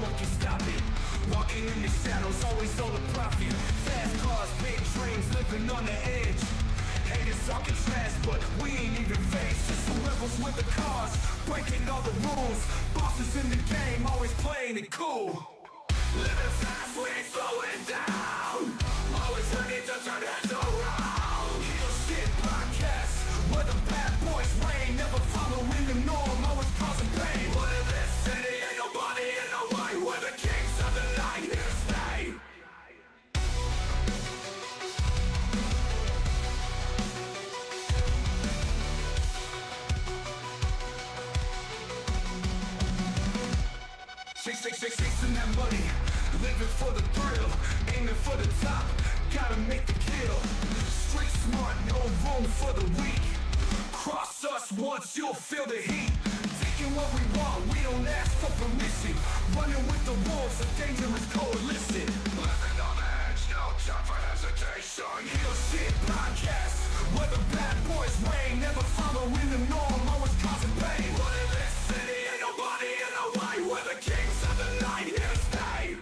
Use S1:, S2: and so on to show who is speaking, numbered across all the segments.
S1: one can stop it. Walking in the shadows, always all the profit. Fast cars, big dreams, living on the edge. Haters talking trash, but we ain't even faced. Just some rebels with the cars, breaking all the rules. Bosses in the game, always playing it cool. Living fast, we ain't slowing down. Always ready to turn heads around. Heal shit podcast, where the bad boys reign. Never following the norm, always causing pain. What in this city, ain't nobody in the way. We're the kings of the night, here to stay. Chasing that money, living for the thrill, aiming for the top, gotta make the kill. Street smart, no room for the weak. Cross us once, you'll feel the heat. Taking what we want, we don't ask for permission. Running with the wolves, a dangerous coalition. Living on the edge, no time for hesitation. Heal shit podcast, where the bad boys reign. Never following the norm, always causing pain. What in this city, ain't nobody in the way. We're the kings of the night, here to stay.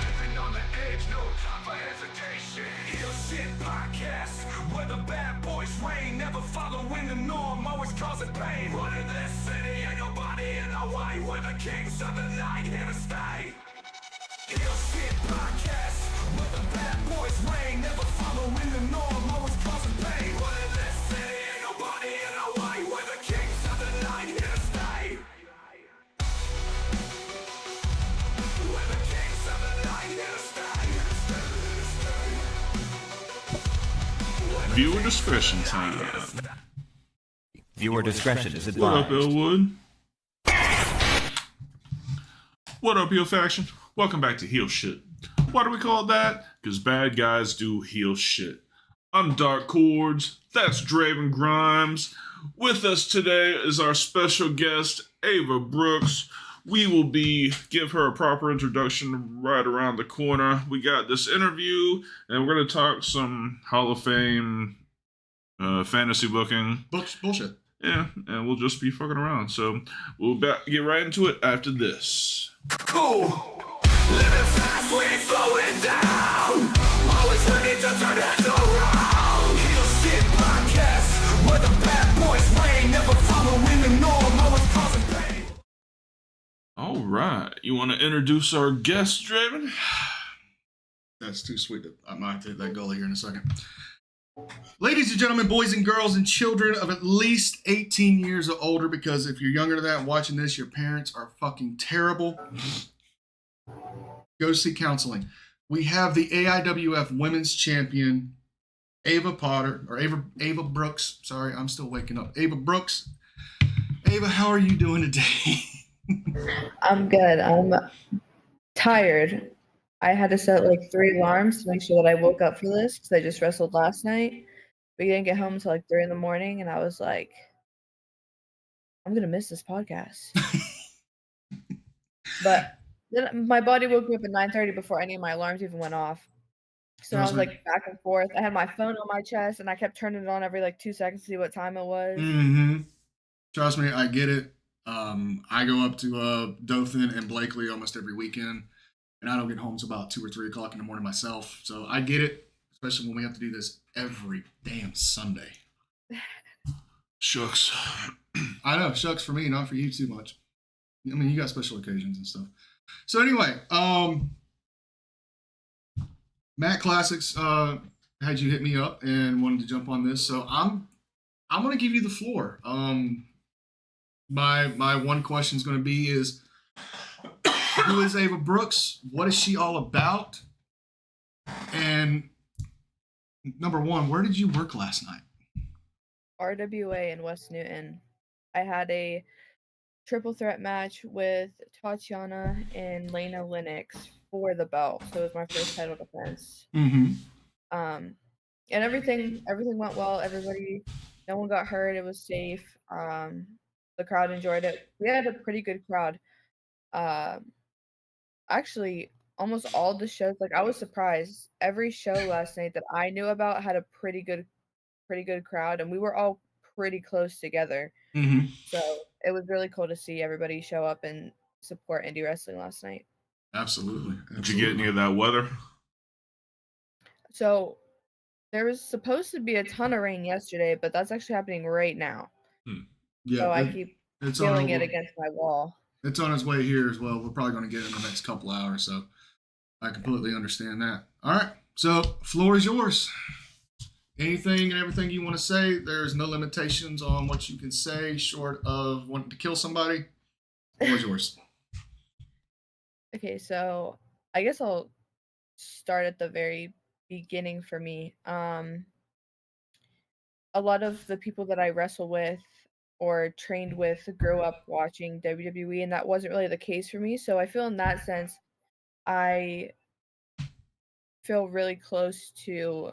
S1: Living on the edge, no time for hesitation. Heal shit podcast, where the bad boys reign. Never following the norm, always causing pain. What in this city, ain't nobody in the way. We're the kings of the night, here to stay. Heal shit podcast, where the bad boys reign. Never following the norm, always causing pain. What in this city, ain't nobody in the way. We're the kings of the night, here to stay. We're the kings of the night, here to stay.
S2: Viewer discretion time.
S3: Viewer discretion is
S2: What up,
S3: advised.
S2: Elwood? What up, Heel Faction? Welcome back to Heel Shit. Why do we call it that? Because bad guys do heel shit. I'm Dark Cordz. That's Draven Grimes. With us today is our special guest, Ava Brooks. We will give her a proper introduction right around the corner. We got this interview, and we're going to talk some Hall of Fame fantasy booking.
S4: Bullshit.
S2: Yeah, and we'll just be fucking around. So we'll get right into it after this.
S1: Cool. Living fast, we ain't slowing down. Always ready to turn heads around. Heal shit podcast, where the bad boys reign. Never following the norm, always causing pain.
S2: All right. You want to introduce our guest, Draven?
S4: That's too sweet. I might hit that goalie here in a second. Ladies and gentlemen, boys and girls, and children of at least 18 years or older, because if you're younger than that and watching this, your parents are fucking terrible. Go see counseling. We have the AIWF Women's Champion, Ava Brooks. Sorry, I'm still waking up. Ava Brooks. Ava, how are you doing today?
S5: I'm good. I'm tired. I had to set like 3 alarms to make sure that I woke up for this because I just wrestled last night. We didn't get home until like 3 in the morning, and I was like, I'm gonna miss this podcast. But then my body woke me up at 9:30 before any of my alarms even went off. So I was like back and forth. I had my phone on my chest, and I kept turning it on every like 2 seconds to see what time it was.
S4: Mm-hmm. Trust me, I get it. I go up to Dothan and Blakely almost every weekend, and I don't get home till about 2 or 3 o'clock in the morning myself. So I get it, especially when we have to do this every damn Sunday.
S2: Shucks.
S4: I know, shucks for me, not for you too much. I mean, you got special occasions and stuff. So anyway, Matt Classics had you hit me up and wanted to jump on this, so I'm going to give you the floor. My one question is going to be is, who is Ava Brooks? What is she all about? And number one, where did you work last night?
S5: RWA in West Newton. I had a triple threat match with Tatiana and Lena Lennox for the belt. So it was my first title defense.
S4: Mm-hmm.
S5: And everything went well. No one got hurt. It was safe. The crowd enjoyed it. We had a pretty good crowd. Um, Actually, almost all the shows, like I was surprised. Every show last night that I knew about had a pretty good crowd, and we were all pretty close together.
S4: Mm-hmm.
S5: So it was really cool to see everybody show up and support indie wrestling last night.
S4: Absolutely.
S2: Did you get any of that weather?
S5: So there was supposed to be a ton of rain yesterday, but that's actually happening right now.
S4: Yeah,
S5: So I keep
S4: it's
S5: feeling
S4: on.
S5: it against my wall.
S4: It's on its way here as well. We're probably going to get it in the next couple hours, so I completely understand that. All right, so floor is yours. Anything and everything you want to say. There's no limitations on what you can say, short of wanting to kill somebody. Floor is yours.
S5: Okay, so I guess I'll start at the very beginning for me. A lot of the people that I wrestle with or trained with grew up watching WWE, and that wasn't really the case for me. So I feel in that sense, I feel really close to.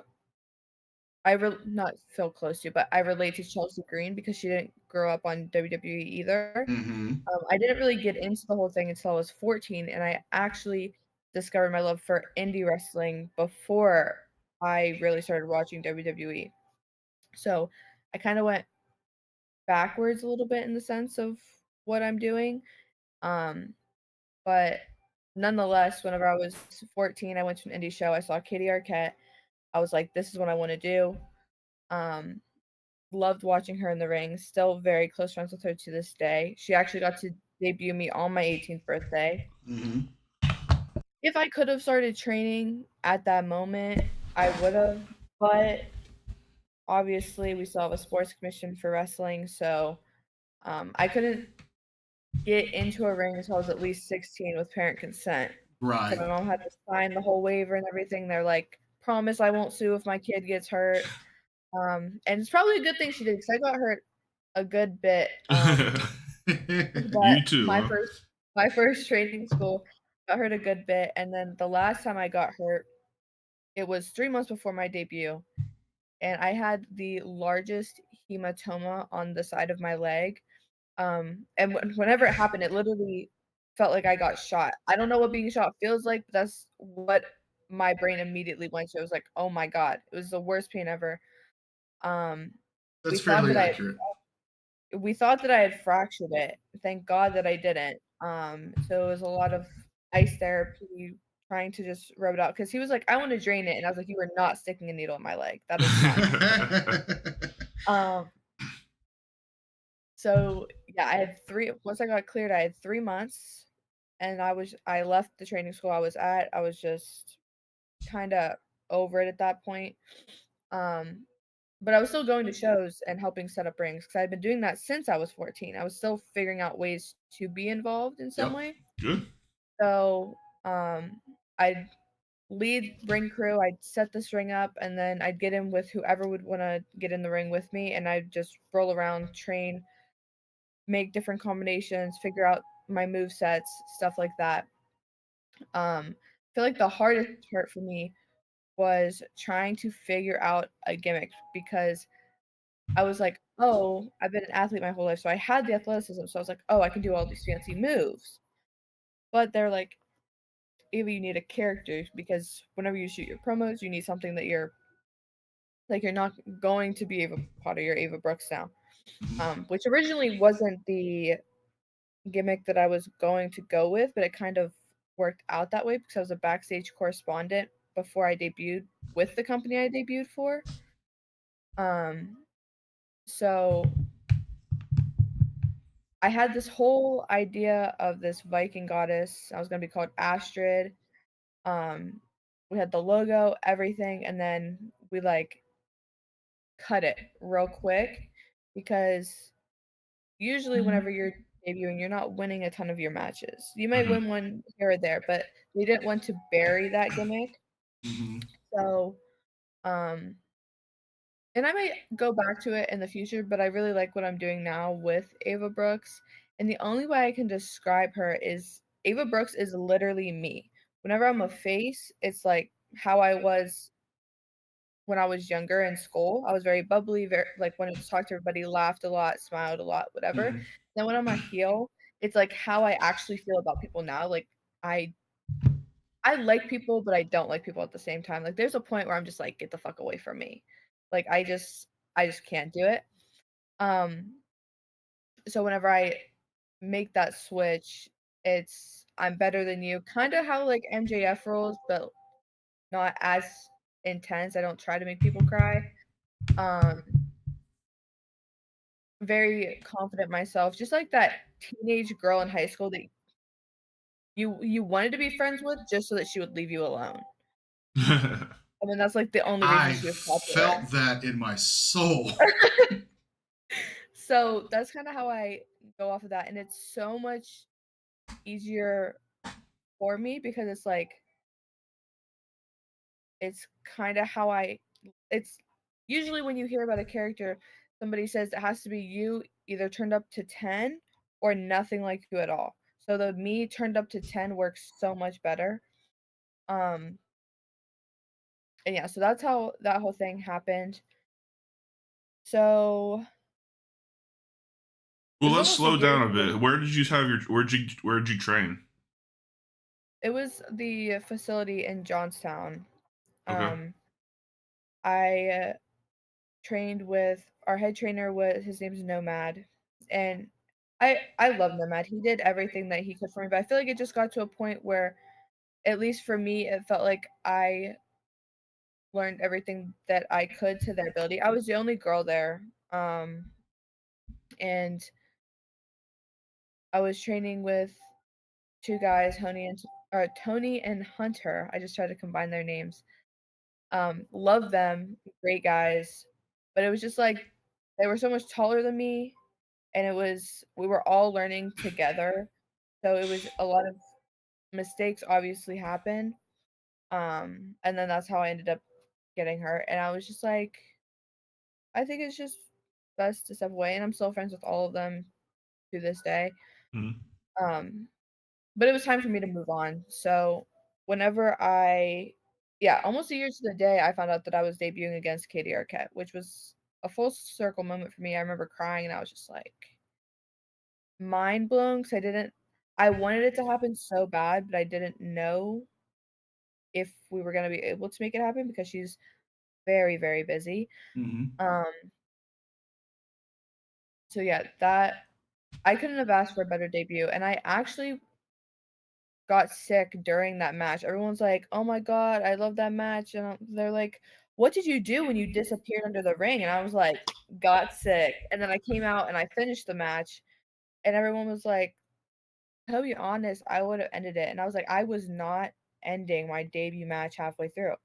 S5: Not feel close to, but I relate to Chelsea Green because she didn't grow up on WWE either.
S4: Mm-hmm.
S5: I didn't really get into the whole thing until I was 14, and I actually discovered my love for indie wrestling before I really started watching WWE. So I kind of went backwards a little bit in the sense of what I'm doing. But nonetheless, whenever I was 14, I went to an indie show. I saw Katie Arquette. I was like, this is what I want to do. Loved watching her in the ring. Still very close friends with her to this day. She actually got to debut me on my 18th birthday.
S4: Mm-hmm.
S5: If I could have started training at that moment, I would have. But obviously, we still have a sports commission for wrestling, so I couldn't get into a ring until I was at least 16 with parent consent.
S4: Right.
S5: So my mom had to sign the whole waiver and everything. They're like, promise I won't sue if my kid gets hurt. And it's probably a good thing she did because I got hurt a good bit.
S2: You too.
S5: My first training school got hurt a good bit, and then the last time I got hurt, it was 3 months before my debut, and I had the largest hematoma on the side of my leg. And whenever it happened, it literally felt like I got shot. I don't know what being shot feels like, but that's what my brain immediately went to. I was like, "Oh my god!" It was the worst pain ever.
S4: That's
S5: We thought
S4: fairly
S5: that
S4: accurate.
S5: we thought that I had fractured it. Thank God that I didn't. So it was a lot of ice therapy, trying to just rub it out. Because he was like, "I want to drain it," and I was like, "You are not sticking a needle in my leg. That is not." So yeah, I had once I got cleared, I had 3 months, and I left the training school I was at. I was just kinda over it at that point. But I was still going to shows and helping set up rings because 'cause I'd been doing that since I was 14. I was still figuring out ways to be involved in some
S4: Yep.
S5: way.
S2: Good.
S5: So, I'd lead ring crew, I'd set this ring up, and then I'd get in with whoever would wanna get in the ring with me, and I'd just roll around, train, make different combinations, figure out my move sets, stuff like that. I feel like the hardest part for me was trying to figure out a gimmick because I was like, "Oh, I've been an athlete my whole life, so I had the athleticism." So I was like, "Oh, I can do all these fancy moves." But they're like, "Ava, you need a character because whenever you shoot your promos, you need something that you're not going to be Ava Potter, you're Ava Brooks now." Which originally wasn't the gimmick that I was going to go with, but it kind of worked out that way because I was a backstage correspondent before I debuted with the company I debuted for. So I had this whole idea of this Viking goddess. I was gonna be called Astrid. Um, we had the logo, everything, and then we like cut it real quick because usually whenever you're debuting, you're not winning a ton of your matches. You might win one here or there, but we didn't want to bury that gimmick.
S4: Mm-hmm.
S5: So, um, and I might go back to it in the future, but I really like what I'm doing now with Ava Brooks. And the only way I can describe her is Ava Brooks is literally me. Whenever I'm a face, it's like how I was when I was younger in school. I was very bubbly, very like wanted to talk to everybody, laughed a lot, smiled a lot, whatever.
S4: Mhm.
S5: Then when I'm a heel, it's like how I actually feel about people now. Like I I like people, but I don't like people at the same time. Like there's a point where I'm just like, get the fuck away from me. Like I just can't do it. Um so whenever I make that switch, it's I'm better than you. Kind of how like MJF rules, but not as intense. I don't try to make people cry. Um Very confident myself, just like that teenage girl in high school that you wanted to be friends with just so that she would leave you alone. I mean, that's like the only reason
S4: I
S5: she was popular.
S4: felt that in my soul.
S5: So that's kind of how I go off of that, and it's so much easier for me because it's like it's kind of how it's usually when you hear about a character, somebody says it has to be you either turned up to 10 or nothing like you at all. So the me turned up to 10 works so much better. Um and yeah, so that's how that whole thing happened. So it
S2: Well,
S5: was
S2: let's
S5: almost a
S2: slow
S5: year
S2: down a
S5: ago.
S2: bit. Where did you have your where'd you train?
S5: It was the facility in Johnstown.
S2: Okay.
S5: Um I trained with our head trainer was his name's Nomad, and I love Nomad. He did everything that he could for me, but I feel like it just got to a point where, at least for me, it felt like I learned everything that I could to their ability. I was the only girl there, and I was training with two guys, Tony and Hunter. I just tried to combine their names. Love them, great guys, but it was just like they were so much taller than me, and we were all learning together, so it was a lot of mistakes obviously happened, and then that's how I ended up getting hurt, and I was just like, I think it's just best to step away, and I'm still friends with all of them to this day,
S2: Mhm.
S5: um, but it was time for me to move on, so whenever almost a year to the day, I found out that I was debuting against Katie Arquette, which was a full circle moment for me. I remember crying, and I was just like mind blown because I wanted it to happen so bad, but I didn't know if we were gonna be able to make it happen because she's very, very busy.
S4: Mhm.
S5: Um, so yeah, that I couldn't have asked for a better debut, and I actually got sick during that match. Everyone's like, "Oh my god, I love that match," and they're like, "What did you do when you disappeared under the ring?" And I was like, "Got sick," and then I came out and I finished the match, and everyone was like, "To be honest, I would have ended it," and I was like, "I was not ending my debut match halfway through.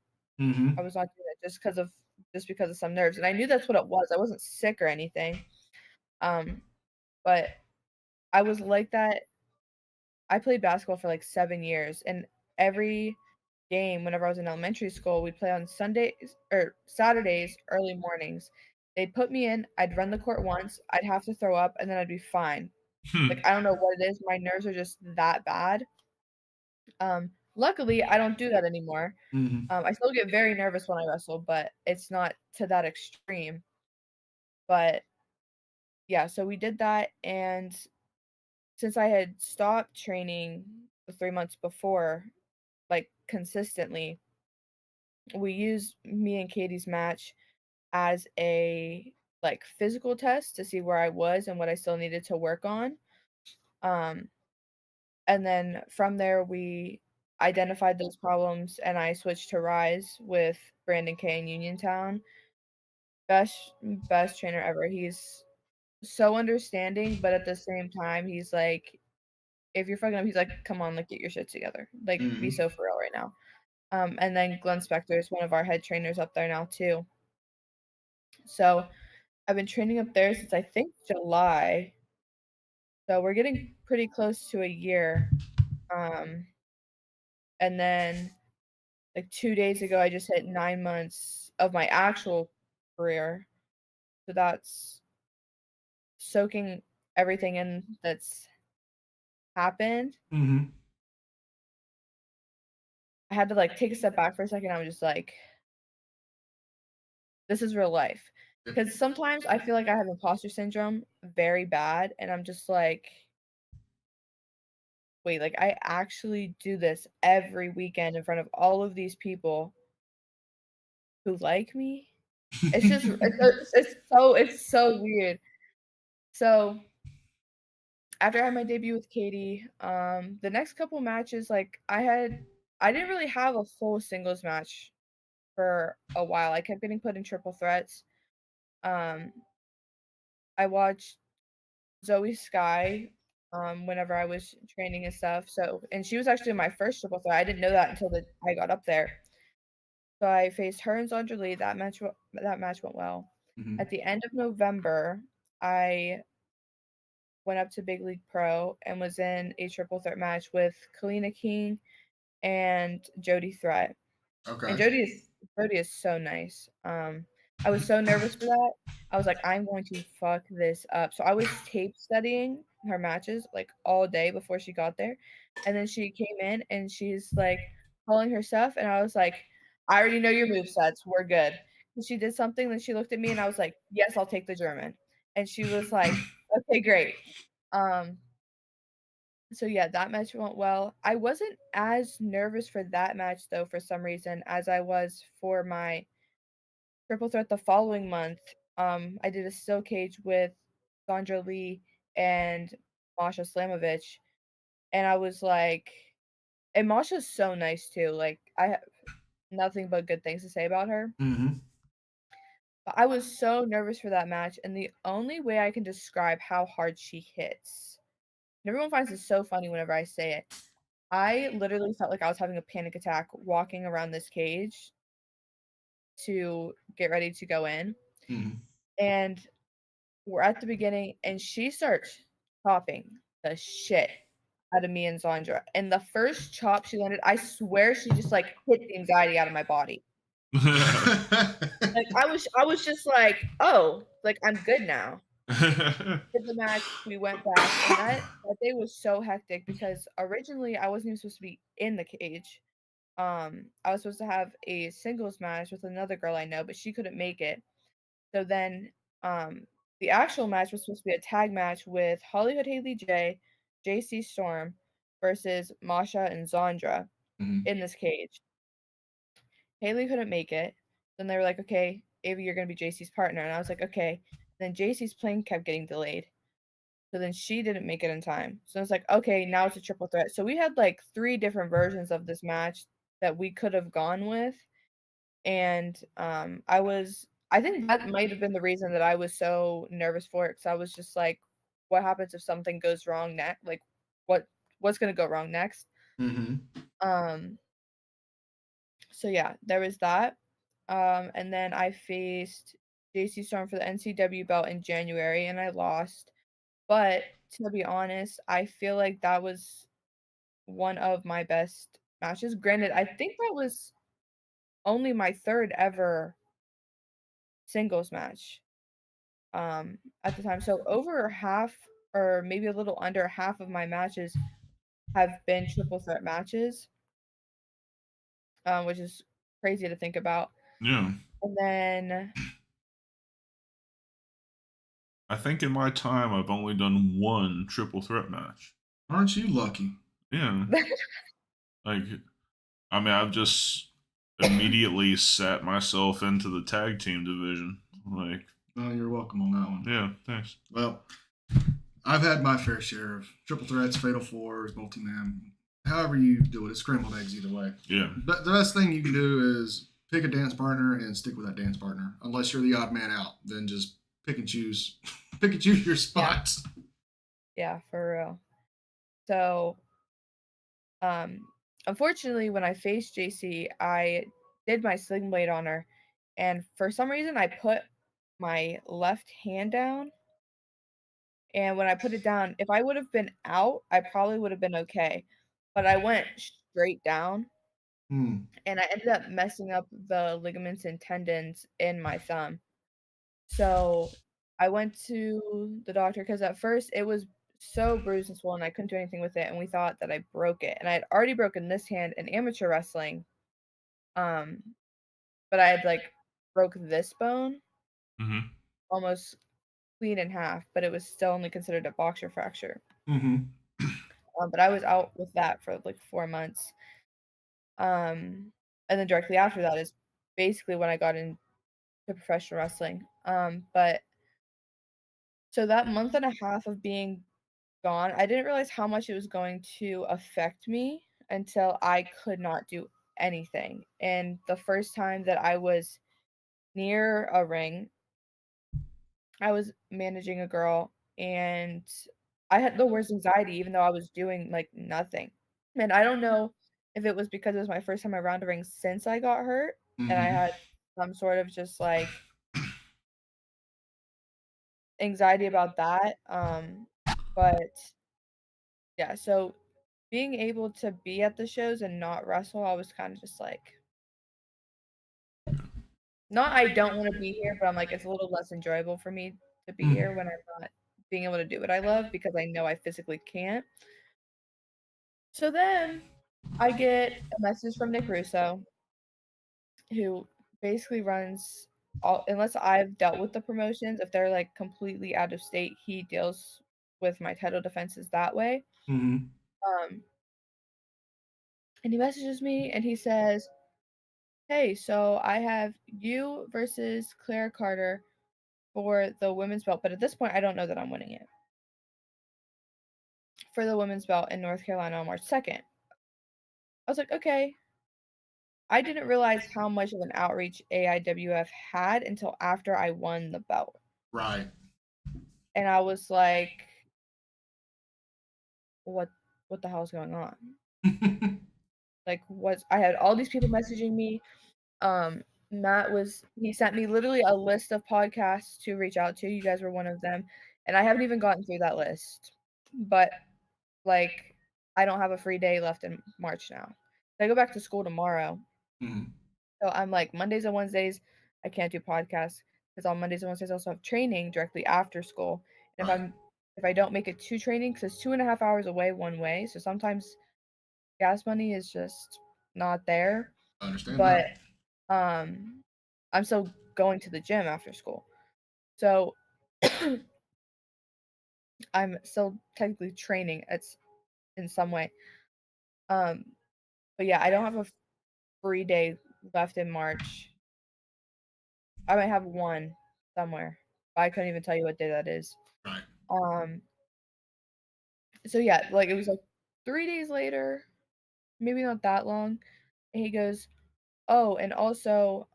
S5: I
S4: Mhm.
S5: was not doing it just because of some nerves," and I knew that's what it was. I wasn't sick or anything, um, but I was like that. I played basketball for, like, 7 years, and every game whenever I was in elementary school, we'd play on Sundays or Saturdays, early mornings. They'd put me in, I'd run the court once, I'd have to throw up, and then I'd be fine. Like,
S2: Hmm.
S5: I don't know what it is, my nerves are just that bad. Luckily, I don't do that anymore.
S4: Mhm.
S5: I still get very nervous when I wrestle, but it's not to that extreme. But yeah, so we did that, and since I had stopped training the 3 months before, like, consistently, we used me and Katie's match as a, like, physical test to see where I was and what I still needed to work on. Um, and then from there, we identified those problems, and I switched to Rise with Brandon K in Uniontown. Best trainer ever. He's so understanding, but at the same time, he's like, if you're fucking up, he's like, come on, like get your shit together. Like, be
S4: Mhm.
S5: so for real right now. And then Glenn Spector is one of our head trainers up there now too. So I've been training up there since I think July. So we're getting pretty close to a year. Um, and then like 2 days ago, I just hit 9 months of my actual career. So that's soaking everything in that's happened.
S4: Mhm.
S5: I had to like take a step back for a second. I was just like, This is real life. Because sometimes I feel like I have imposter syndrome very bad, and I'm just like, wait, like I actually do this every weekend in front of all of these people who like me. It's just it's so weird. So after I had my debut with Katie, the next couple matches, like I didn't really have a full singles match for a while. I kept getting put in triple threats. Um, I watched Zoe Sky, whenever I was training and stuff. So, and she was actually my first triple threat. I didn't know that until I got up there. So I faced her and Sandra Lee. That match went well.
S4: Mhm.
S5: At the end of November, I went up to Big League Pro and was in a triple threat match with Kalina King and Jody Threat.
S4: Okay.
S5: And Jody is so nice. I was so nervous for that. I was like, I'm going to fuck this up. So I was tape studying her matches like all day before she got there. And then she came in and she's like calling her stuff. And I was like, I already know your movesets. We're good. And she did something, then she looked at me and I was like, yes, I'll take the German. And she was like, okay, great. Um, so yeah, that match went well. I wasn't as nervous for that match though for some reason as I was for my triple threat the following month. I did a steel cage with Sandra Lee and Masha Slamovich, and I was like, and Masha's so nice too. Like I have nothing but good things to say about her.
S4: Mm-hmm.
S5: But I was so nervous for that match, and the only way I can describe how hard she hits, and everyone finds it so funny whenever I say it. I literally felt like I was having a panic attack walking around this cage to get ready to go in.
S4: Mm-hmm.
S5: And we're at the beginning, and she starts chopping the shit out of me and Zandra. And the first chop she landed, I swear she just like hit the anxiety out of my body. Like I was just like, oh, like I'm good now. Did the match, we went back, and that day was so hectic because originally I wasn't even supposed to be in the cage. I was supposed to have a singles match with another girl I know, but she couldn't make it. So then, the actual match was supposed to be a tag match with Hollywood Haley J, JC Storm versus Masha and Zandra
S4: Mhm.
S5: in this cage. Haley couldn't make it. Then they were like, okay, Ava, you're gonna be JC's partner. And I was like, okay. Then JC's plane kept getting delayed. So then she didn't make it in time. So it's like, okay, now it's a triple threat. So we had like 3 different versions of this match that we could have gone with. And I think that might have been the reason that I was so nervous for it because I was just like, what happens if something goes wrong next? Like what's gonna go wrong next?
S4: Mhm.
S5: Um so yeah, there was that. And then I faced JC Storm for the NCW belt in January and I lost. But to be honest, I feel like that was one of my best matches. Granted, I think that was only my 3rd ever singles match at the time. So over half or maybe a little under half of my matches have been triple threat matches, which is crazy to think about.
S2: Yeah.
S5: And then
S2: I think in my time I've only done 1 triple threat match.
S4: Aren't you lucky?
S2: Yeah. Like, I mean, I've just immediately sat myself into the tag team division. Like,
S4: Oh, you're welcome on that one.
S2: yeah, thanks.
S4: Well, I've had my fair share of triple threats, fatal fours, multi-man. However you do it, it's scrambled eggs either way.
S2: Yeah.
S4: But the best thing you can do is pick a dance partner and stick with that dance partner. Unless you're the odd man out, then just pick and choose, pick and choose your spots.
S5: yeah, for real. So unfortunately when I faced JC, I did my sling blade on her, and for some reason I put my left hand down. And when I put it down, if I would have been out, I probably would have been okay. But I went straight down
S4: Hmm.
S5: and I ended up messing up the ligaments and tendons in my thumb. So I went to the doctor because at first it was so bruised and swollen I couldn't do anything with it, and we thought that I broke it. And I had already broken this hand in amateur wrestling. But I had like broke this bone
S2: Mm-hmm.
S5: almost clean in half, but it was still only considered a boxer fracture.
S4: Mm-hmm.
S5: But I was out with that for like 4 months. And then directly after that is basically when I got into professional wrestling. But so that month and a half of being gone, I didn't realize how much it was going to affect me until I could not do anything. And the first time that I was near a ring, I was managing a girl and I had the worst anxiety even though I was doing like nothing. And I don't know if it was because it was my first time around a ring since I got hurt and I
S4: Mm-hmm.
S5: had some sort of just like anxiety about that. But yeah, so being able to be at the shows and not wrestle, I was kind of just like, not I don't want to be here, but I'm like, it's a little less enjoyable for me to be here when I'm not being able to do what I love because I know I physically can't. So then I get a message from Nick Russo, who basically runs all, unless I've dealt with the promotions, if they're like completely out of state, he deals with my title defenses that way.
S4: Mm-hmm.
S5: Um, and he messages me and he says, "Hey, so I have you versus Claire Carter for the women's belt, but at this point, I don't know that I'm winning it. For the women's belt in North Carolina on March 2nd." I was like, okay. I didn't realize how much of an outreach AIWF had until after I won the belt.
S4: Right.
S5: And I was like, what the hell is going on? Like, I had all these people messaging me. He sent me literally a list of podcasts to reach out to. You guys were one of them. And I haven't even gotten through that list. But like, I don't have a free day left in March now. I go back to school tomorrow.
S4: Mhm.
S5: So I'm like, Mondays and Wednesdays, I can't do podcasts because on Mondays and Wednesdays I also have training directly after school. And
S4: Right.
S5: if I don't make it to training, because it's 2.5 hours away one way, so sometimes gas money is just not there.
S4: I understand
S5: But
S4: that.
S5: I'm still going to the gym after school. So I'm still technically training in some way. But yeah, I don't have a free day left in March. I might have one somewhere. But I couldn't even tell you what day that is.
S4: Right.
S5: So yeah, like it was like 3 days later, maybe not that long, and he goes, "Oh, and also,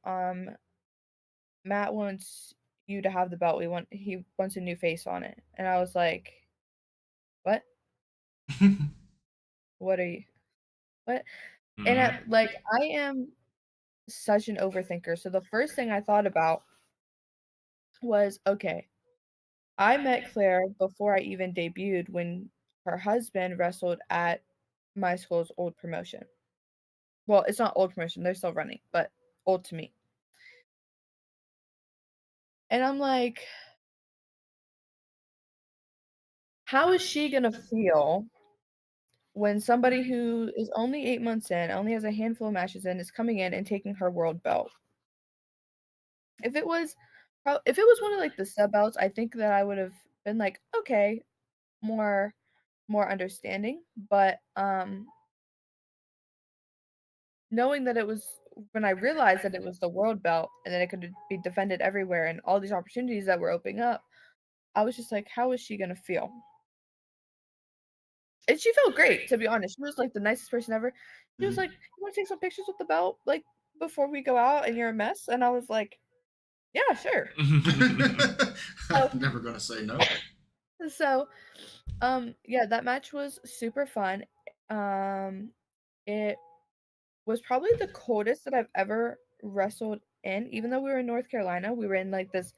S5: Matt wants you to have the belt. He wants a new face on it." And I was like, "What? What are you what?" And
S2: Mm-hmm.
S5: I am such an overthinker. So the first thing I thought about was, okay, I met Claire before I even debuted when her husband wrestled at my school's old promotion. Well, it's not old promotion, they're still running, but old to me. And I'm like, how is she gonna feel when somebody who is only 8 months in, only has a handful of matches in, is coming in and taking her world belt? If it was one of, like, the sub belts, I think that I would've been like, "Okay," more understanding, but, knowing that it was when I realized that it was the world belt and that it could be defended everywhere and all these opportunities that were opening up, I was just like, "How is she gonna feel?" And she felt great, to be honest. She was, like, the nicest person ever. She was
S4: Mhm.
S5: like, "You wanna take some pictures with the belt, like, before we go out and you're a mess?" And I was like, "Yeah, sure."
S4: I'm
S5: So
S4: never gonna say no.
S5: so, yeah, that match was super fun. It was probably the coldest that I've ever wrestled in, even though we were in North Carolina. We were in, like, this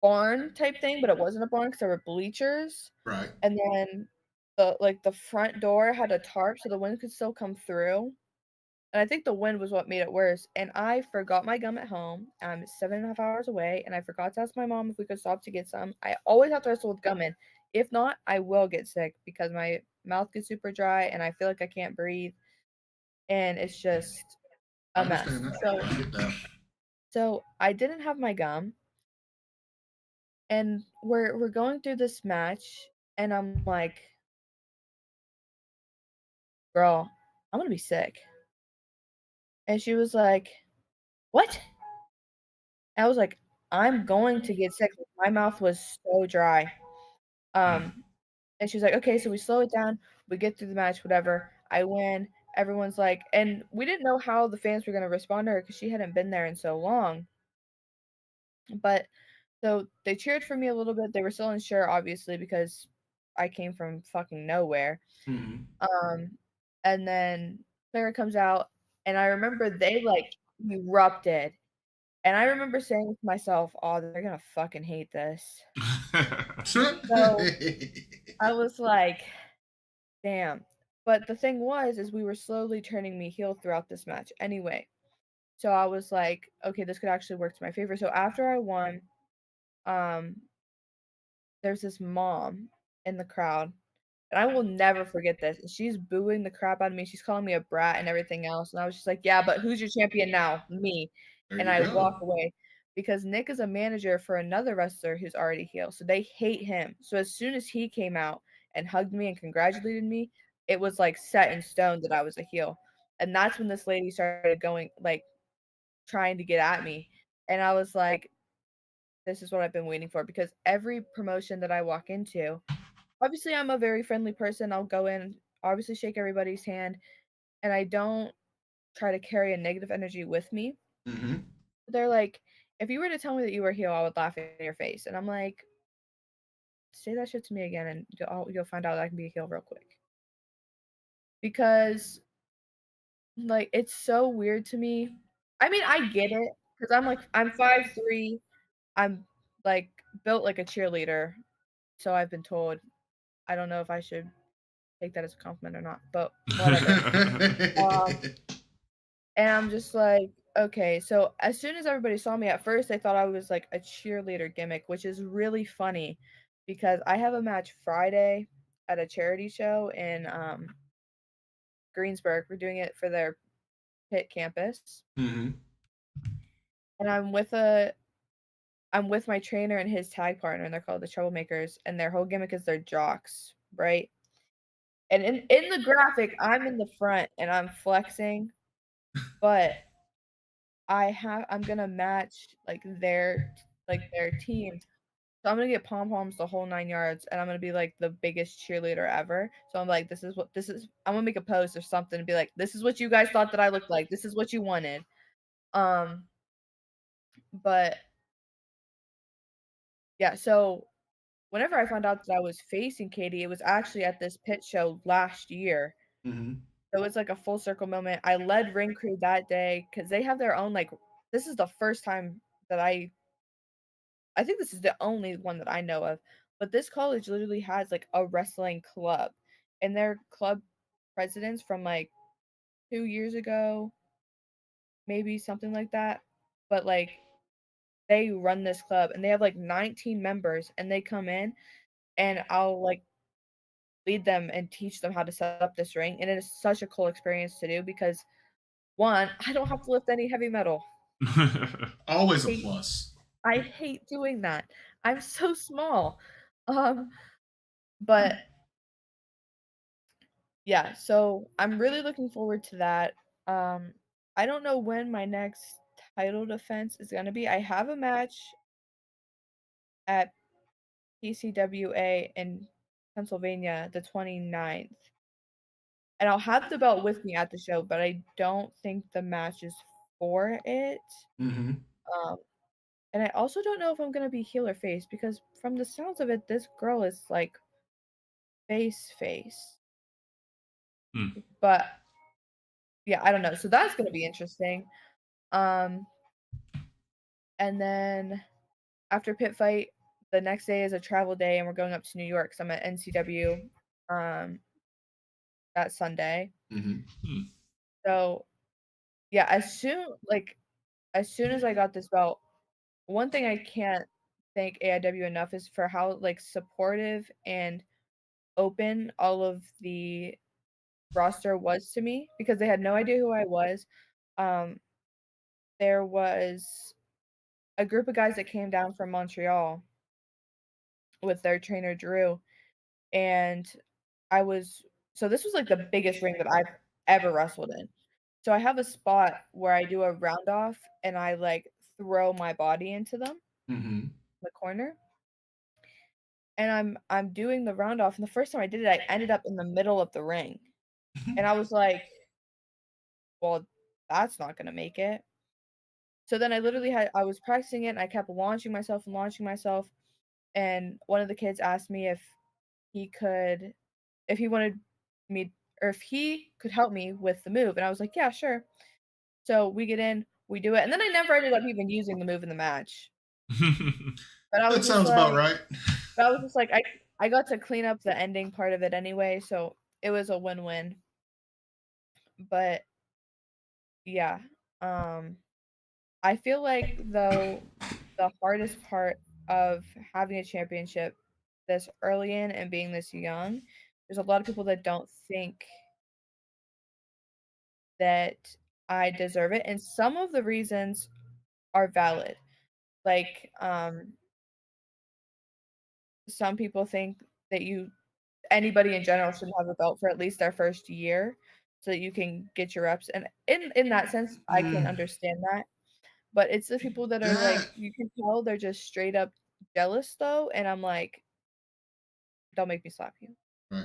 S5: barn type thing, but it wasn't a barn because there were bleachers,
S4: Right.
S5: and then the front door had a tarp so the wind could still come through. And I think the wind was what made it worse, and I forgot my gum at home. I'm 7.5 hours away, and I forgot to ask my mom if we could stop to get some. I always have to wrestle with gum in. If not, I will get sick because my mouth gets super dry, and I feel like I can't breathe, and it's just
S4: I
S5: a mess.
S4: understand that.
S5: So
S4: I get that.
S5: So I didn't have my gum, and we're going through this match, and I'm like, "Girl, I'm gonna be sick." And she was like, "What?" I was like, "I'm going to get sick." My mouth was so dry. Um, and she was like, "Okay," so we slow it down, we get through the match, whatever. I win. Everyone's like, and we didn't know how the fans were gonna respond to her because she hadn't been there in so long. But so they cheered for me a little bit. They were still unsure, obviously, because I came from fucking nowhere.
S4: Mm-hmm.
S5: And then Clara comes out, and I remember they like erupted. And I remember saying to myself, "Oh, they're gonna fucking hate this." So I was like, "Damn." But the thing was, is we were slowly turning me heel throughout this match anyway. So I was like, "Okay, this could actually work to my favor." So after I won, um, there's this mom in the crowd, and I will never forget this. And she's booing the crap out of me. She's calling me a brat and everything else. And I was just like, "Yeah, but who's your champion now? Me."
S4: There
S5: And
S4: you
S5: I
S4: go.
S5: walk away because Nick is a manager for another wrestler who's already heel. So they hate him. So as soon as he came out and hugged me and congratulated me, it was like set in stone that I was a heel. And that's when this lady started going like trying to get at me. And I was like, this is what I've been waiting for because every promotion that I walk into, obviously I'm a very friendly person. I'll go in, obviously shake everybody's hand, and I don't try to carry a negative energy with me.
S4: Mm-hmm.
S5: They're like, if you were to tell me that you were heel, I would laugh in your face. And I'm like, say that shit to me again, and you'll find out that I can be a heel real quick. Because like it's so weird to me. I mean, I get it because I'm 5'3". I'm like built like a cheerleader, so I've been told. I don't know if I should take that as a compliment or not, but whatever. Um, and I'm just like, okay. So as soon as everybody saw me at first, they thought I was like a cheerleader gimmick, which is really funny because I have a match Friday at a charity show in Greensburg. We're doing it for their pit campus.
S4: Mm-hmm.
S5: And I'm with my trainer and his tag partner, and they're called the Troublemakers, and their whole gimmick is they're jocks, right? And in the graphic, I'm in the front and I'm flexing, but I'm gonna match like their team. So I'm gonna get pom poms the whole 9 yards, and I'm gonna be like the biggest cheerleader ever. So I'm like, this is. I'm gonna make a post or something and be like, this is what you guys thought that I looked like. This is what you wanted. Um, but yeah. So whenever I found out that I was facing Katie, it was actually at this pit show last year.
S4: Mm-hmm.
S5: So it was like a full circle moment. I led ring crew that day because they have their own like. This is the first time that I think this is the only one that I know of, but this college literally has like a wrestling club, and their club presidents from like 2 years ago, maybe something like that. But like they run this club, and they have like 19 members, and they come in, and I'll like lead them and teach them how to set up this ring, and it is such a cool experience to do because one, I don't have to lift any heavy metal.
S4: Always a
S5: Hate
S4: plus.
S5: I hate doing that. I'm so small. Um, but yeah, so I'm really looking forward to that. Um, I don't know when my next title defense is gonna be. I have a match at PCWA in Pennsylvania the 29th. And I'll have the belt with me at the show, but I don't think the match is for it.
S4: Mm-hmm.
S5: Um, and I also don't know if I'm gonna be heel or face because from the sounds of it, this girl is like face.
S2: Hmm.
S5: But yeah, I don't know. So that's gonna be interesting. Um, and then after pit fight, the next day is a travel day, and we're going up to New York. So I'm at NCW that Sunday.
S4: Mm-hmm.
S5: So yeah, as soon as I got this belt, one thing I can't thank AIW enough is for how like supportive and open all of the roster was to me because they had no idea who I was. Um, there was a group of guys that came down from Montreal with their trainer Drew, and so this was like the biggest ring that I've ever wrestled in. So I have a spot where I do a round off and I like throw my body into them, the corner. And I'm doing the round off, and the first time I did it, I ended up in the middle of the ring. And I was like, well, that's not gonna make it. So then I was practicing it and I kept launching myself, and one of the kids asked me if he wanted me, or if he could help me with the move, and I was like, yeah, sure. So we get in, we do it, and then I never ended up even using the move in the match. But I was
S4: That sounds about right.
S5: But I was just like, I got to clean up the ending part of it anyway, so it was a win-win. But yeah, I feel like though the hardest part of having a championship this early in and being this young, there's a lot of people that don't think that I deserve it, and some of the reasons are valid. Like, some people think that anybody in general should have a belt for at least their first year so that you can get your reps. And in that sense, I can understand that. But it's the people that are like, you can tell they're just straight up jealous though, and I'm like, don't make me slap you.
S4: Right.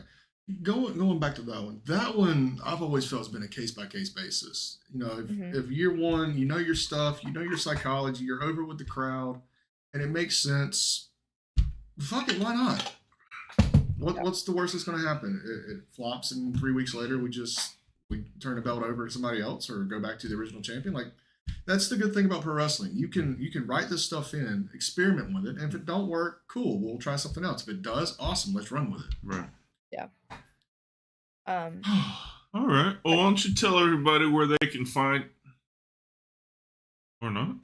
S4: Going back to that one I've always felt has been a case by case basis. You know, if year one, you know your stuff, you know your psychology, you're over with the crowd, and it makes sense. Fuck it, why not? What's the worst that's going to happen? It flops, and 3 weeks later we turn the belt over to somebody else or go back to the original champion. Like, that's the good thing about pro wrestling. You can write this stuff in, experiment with it, and if it don't work, cool, we'll try something else. If it does, awesome, let's run with it.
S2: Right.
S5: Yeah.
S2: All right. Well, why don't you tell everybody where they can find, or not?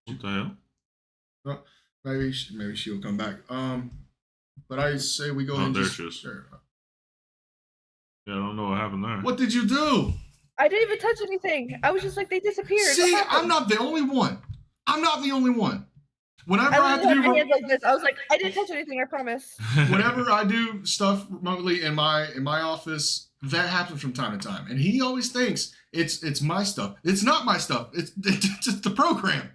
S2: What the hell?
S4: Well, maybe she'll come back. But I say we go ahead and
S2: there
S4: just...
S2: she is.
S4: Sure.
S2: Yeah, I don't know what happened there.
S4: What did you do?
S5: I didn't even touch anything. I was just like, they disappeared.
S4: See, I'm not the only one. Whenever I have to do...
S5: my hands like this. I was like, I didn't touch anything, I promise.
S4: Whenever I do stuff remotely in my office, that happens from time to time. And he always thinks it's my stuff. It's not my stuff. It's just the program.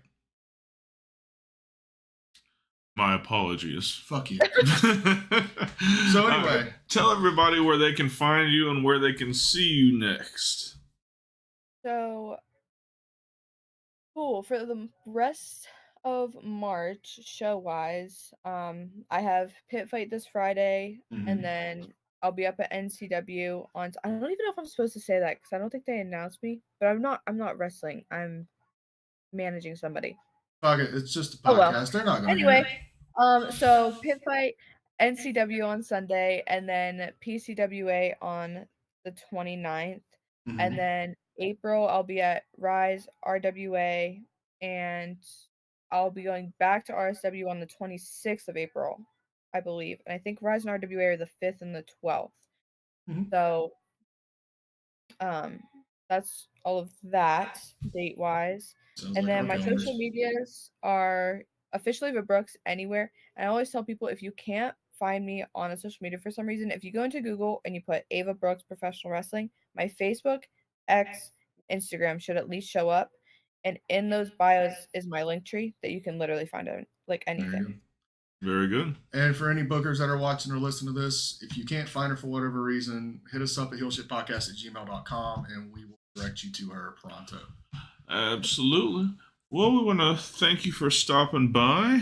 S2: My apologies.
S4: Fuck you. So anyway,
S2: tell everybody where they can find you and where they can see you next.
S5: So, cool. For the rest of March, show-wise, I have Pit Fight this Friday, and then I'll be up at NCW on... I don't even know if I'm supposed to say that, because I don't think they announced me, but I'm not wrestling. I'm managing somebody.
S4: Fuck it. It's just a podcast.
S5: Oh, well.
S4: They're not going to
S5: Anyway, so Pit Fight, NCW on Sunday, and then PCWA on the 29th. And then April, I'll be at Rise, RWA, and I'll be going back to RSW on the 26th of April, I believe. And I think Rise and RWA are the 5th and the 12th. So, that's all of that, date-wise. And then my social medias are officially Ava Brooks anywhere. And I always tell people, if you can't find me on a social media for some reason, if you go into Google and you put Ava Brooks Professional Wrestling, my Facebook, X, Instagram should at least show up. And in those bios is my link tree that you can literally find out like anything.
S2: Very good.
S4: And for any bookers that are watching or listening to this, if you can't find her for whatever reason, hit us up at heelshitpodcast@gmail.com and we will direct you to her pronto.
S2: Absolutely. Well, we want to thank you for stopping by.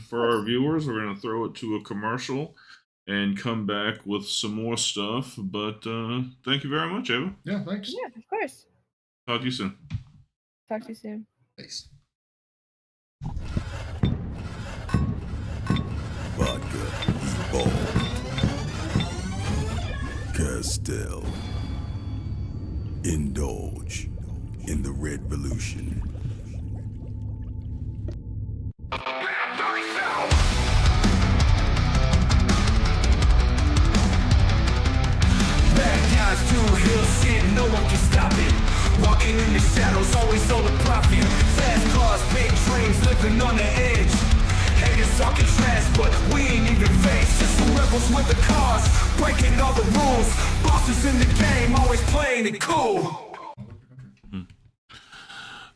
S2: For our viewers, we're going to throw it to a commercial and come back with some more stuff. But thank you very much, Ava.
S4: Yeah, thanks.
S5: Yeah, of course.
S2: Talk to you soon.
S5: Talk to you soon.
S4: Thanks.
S6: Vodka, Ball, Castell. Indulge in the Red Revolution.
S1: Bad guys do hill shit, no one can stop it. Walking in the shadows, always on the profit. Fast cars, big talking trash, but we ain't even faced. Just some rebels with the cars, breaking all the rules. Bosses in the game, always playing it cool.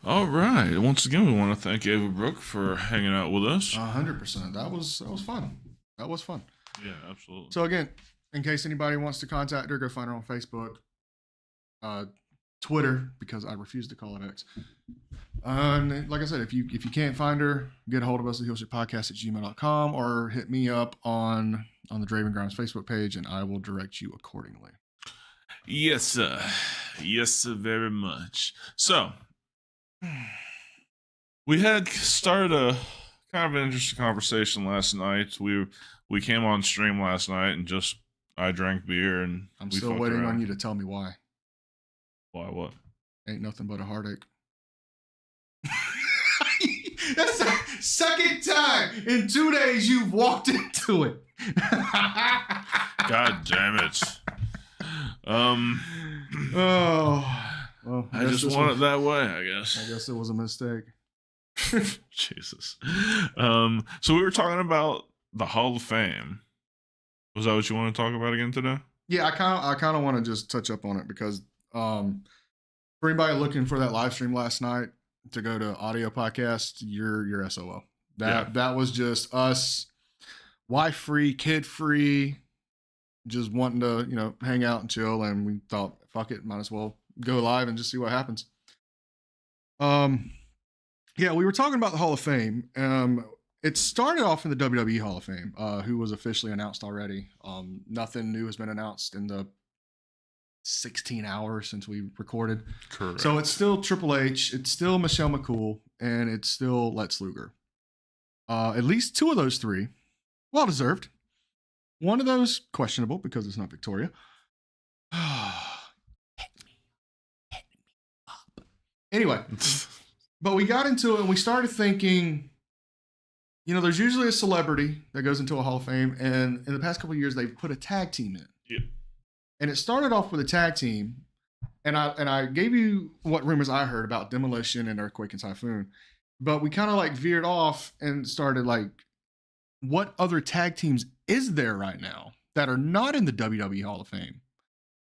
S2: All right. Once again, we want to thank Ava Brooke for hanging out with us.
S4: 100%. That was fun. That was fun.
S2: Yeah, absolutely.
S4: So again, in case anybody wants to contact her, go find her on Facebook, Twitter, because I refuse to call it X. And like I said, if you can't find her, get a hold of us at heelshitpodcast@gmail.com or hit me up on the Draven Grimes Facebook page, and I will direct you accordingly.
S2: Yes, sir. Yes, sir, very much. So, we had started a kind of an interesting conversation last night. We came on stream last night and I drank beer and
S4: I'm
S2: we
S4: still
S2: fucked
S4: waiting
S2: around.
S4: on you to tell me why.
S2: Why what?
S4: Ain't nothing but a heartache. That's the second time in 2 days you've walked into it.
S2: God damn it.
S4: Oh, well,
S2: I just want it that way, I guess.
S4: I guess it was a mistake.
S2: Jesus. So we were talking about the Hall of Fame. Was that what you want to talk about again today?
S4: Yeah, I kind of want to just touch up on it because for anybody looking for that live stream last night to go to audio podcast, you're SOL. That was just us, wife free, kid free, just wanting to hang out and chill, and we thought, fuck it, might as well go live and just see what happens. Yeah, we were talking about the Hall of Fame. It started off in the WWE Hall of Fame, who was officially announced already. Nothing new has been announced in the 16 hours since we recorded.
S2: Correct.
S4: So it's still Triple H, it's still Michelle McCool, and it's still Lex Luger. At least two of those three, well deserved. One of those questionable because it's not Victoria. Anyway, but we got into it and we started thinking, there's usually a celebrity that goes into a Hall of Fame, and in the past couple of years they've put a tag team in.
S2: Yeah.
S4: And it started off with a tag team, and I gave you what rumors I heard about Demolition and Earthquake and Typhoon, but we kind of veered off and started what other tag teams is there right now that are not in the WWE Hall of Fame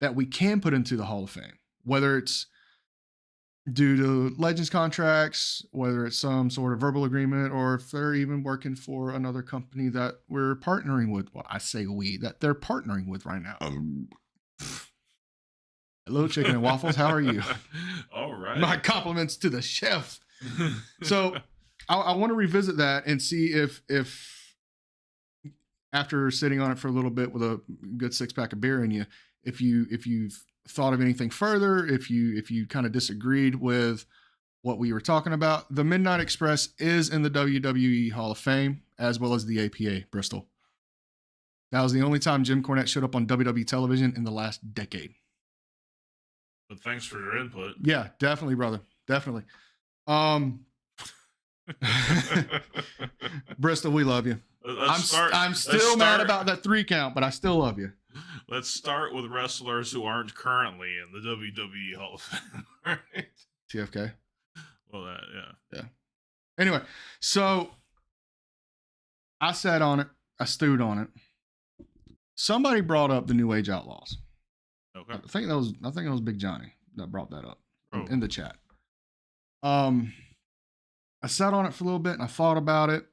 S4: that we can put into the Hall of Fame, whether it's due to Legends contracts, whether it's some sort of verbal agreement, or if they're even working for another company that we're partnering with. Well, I say that they're partnering with right now. Hello, Chicken and Waffles. How are you?
S2: All right.
S4: My compliments to the chef. So I want to revisit that and see if after sitting on it for a little bit with a good 6-pack of beer in you, if you've thought of anything further, if you kind of disagreed with what we were talking about. The Midnight Express is in the WWE Hall of Fame, as well as the APA Bristol. That was the only time Jim Cornette showed up on WWE television in the last decade.
S2: But thanks for your input.
S4: Yeah, definitely, brother. Definitely. Bristol, we love you. I'm still mad about that 3 count, but I still love you.
S2: Let's start with wrestlers who aren't currently in the WWE Hall of Fame. Right?
S4: TFK.
S2: Well, yeah.
S4: Anyway, so I sat on it. I stewed on it. Somebody brought up the New Age Outlaws.
S2: Okay.
S4: I think that was Big Johnny that brought that up in the chat. I sat on it for a little bit and I thought about it,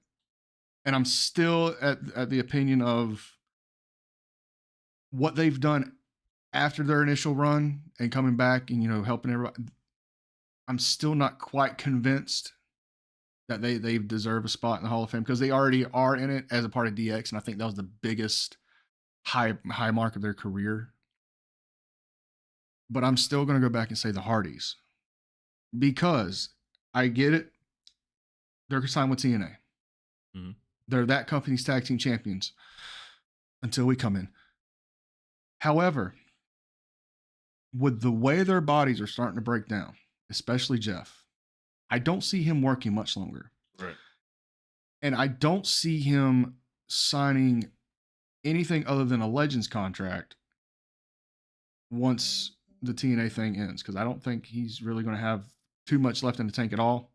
S4: and I'm still at the opinion of what they've done after their initial run and coming back and helping everybody. I'm still not quite convinced that they deserve a spot in the Hall of Fame, because they already are in it as a part of DX, and I think that was the biggest high mark of their career. But I'm still going to go back and say the Hardys, because I get it. They're signed with TNA.
S2: Mm-hmm.
S4: They're that company's tag team champions until we come in. However, with the way their bodies are starting to break down, especially Jeff, I don't see him working much longer.
S2: Right.
S4: And I don't see him signing anything other than a Legends contract once the TNA thing ends, because I don't think he's really going to have too much left in the tank at all.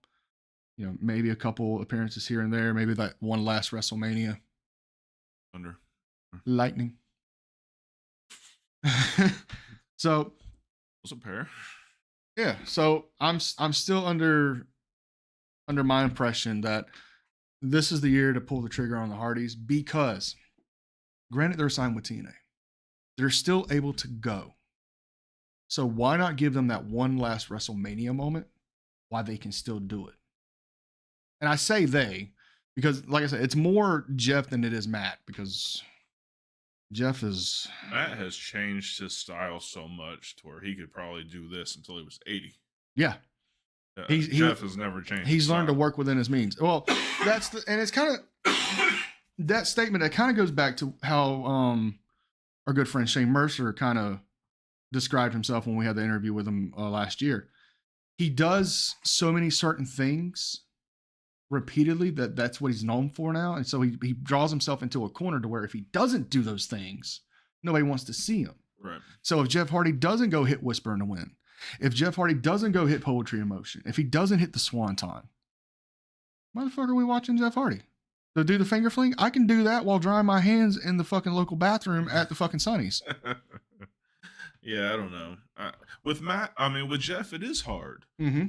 S4: maybe a couple appearances here and there. Maybe that one last WrestleMania.
S2: Under.
S4: Lightning. So
S2: Was a pair.
S4: yeah, so I'm still under my impression that this is the year to pull the trigger on the Hardys because, granted, they're signed with TNA, they're still able to go. So why not give them that one last WrestleMania moment while they can still do it? And I say they because, like I said, it's more Jeff than it is Matt because Jeff is.
S2: Matt has changed his style so much to where he could probably do this until he was 80.
S4: Yeah.
S2: Jeff has never changed.
S4: He's learned to work within his means. Well, and it's kind of that statement that kind of goes back to how our good friend Shane Mercer kind of described himself when we had the interview with him last year. He does so many certain things repeatedly that's what he's known for now, and so he draws himself into a corner to where if he doesn't do those things, nobody wants to see him.
S2: Right.
S4: So if Jeff Hardy doesn't go hit Whisper in the Wind, if Jeff Hardy doesn't go hit Poetry in Motion, if he doesn't hit the Swanton, motherfucker, are we watching Jeff Hardy? So do the finger fling? I can do that while drying my hands in the fucking local bathroom at the fucking Sunnies.
S2: Yeah, I don't know. With Jeff, it is hard.
S4: Mm-hmm.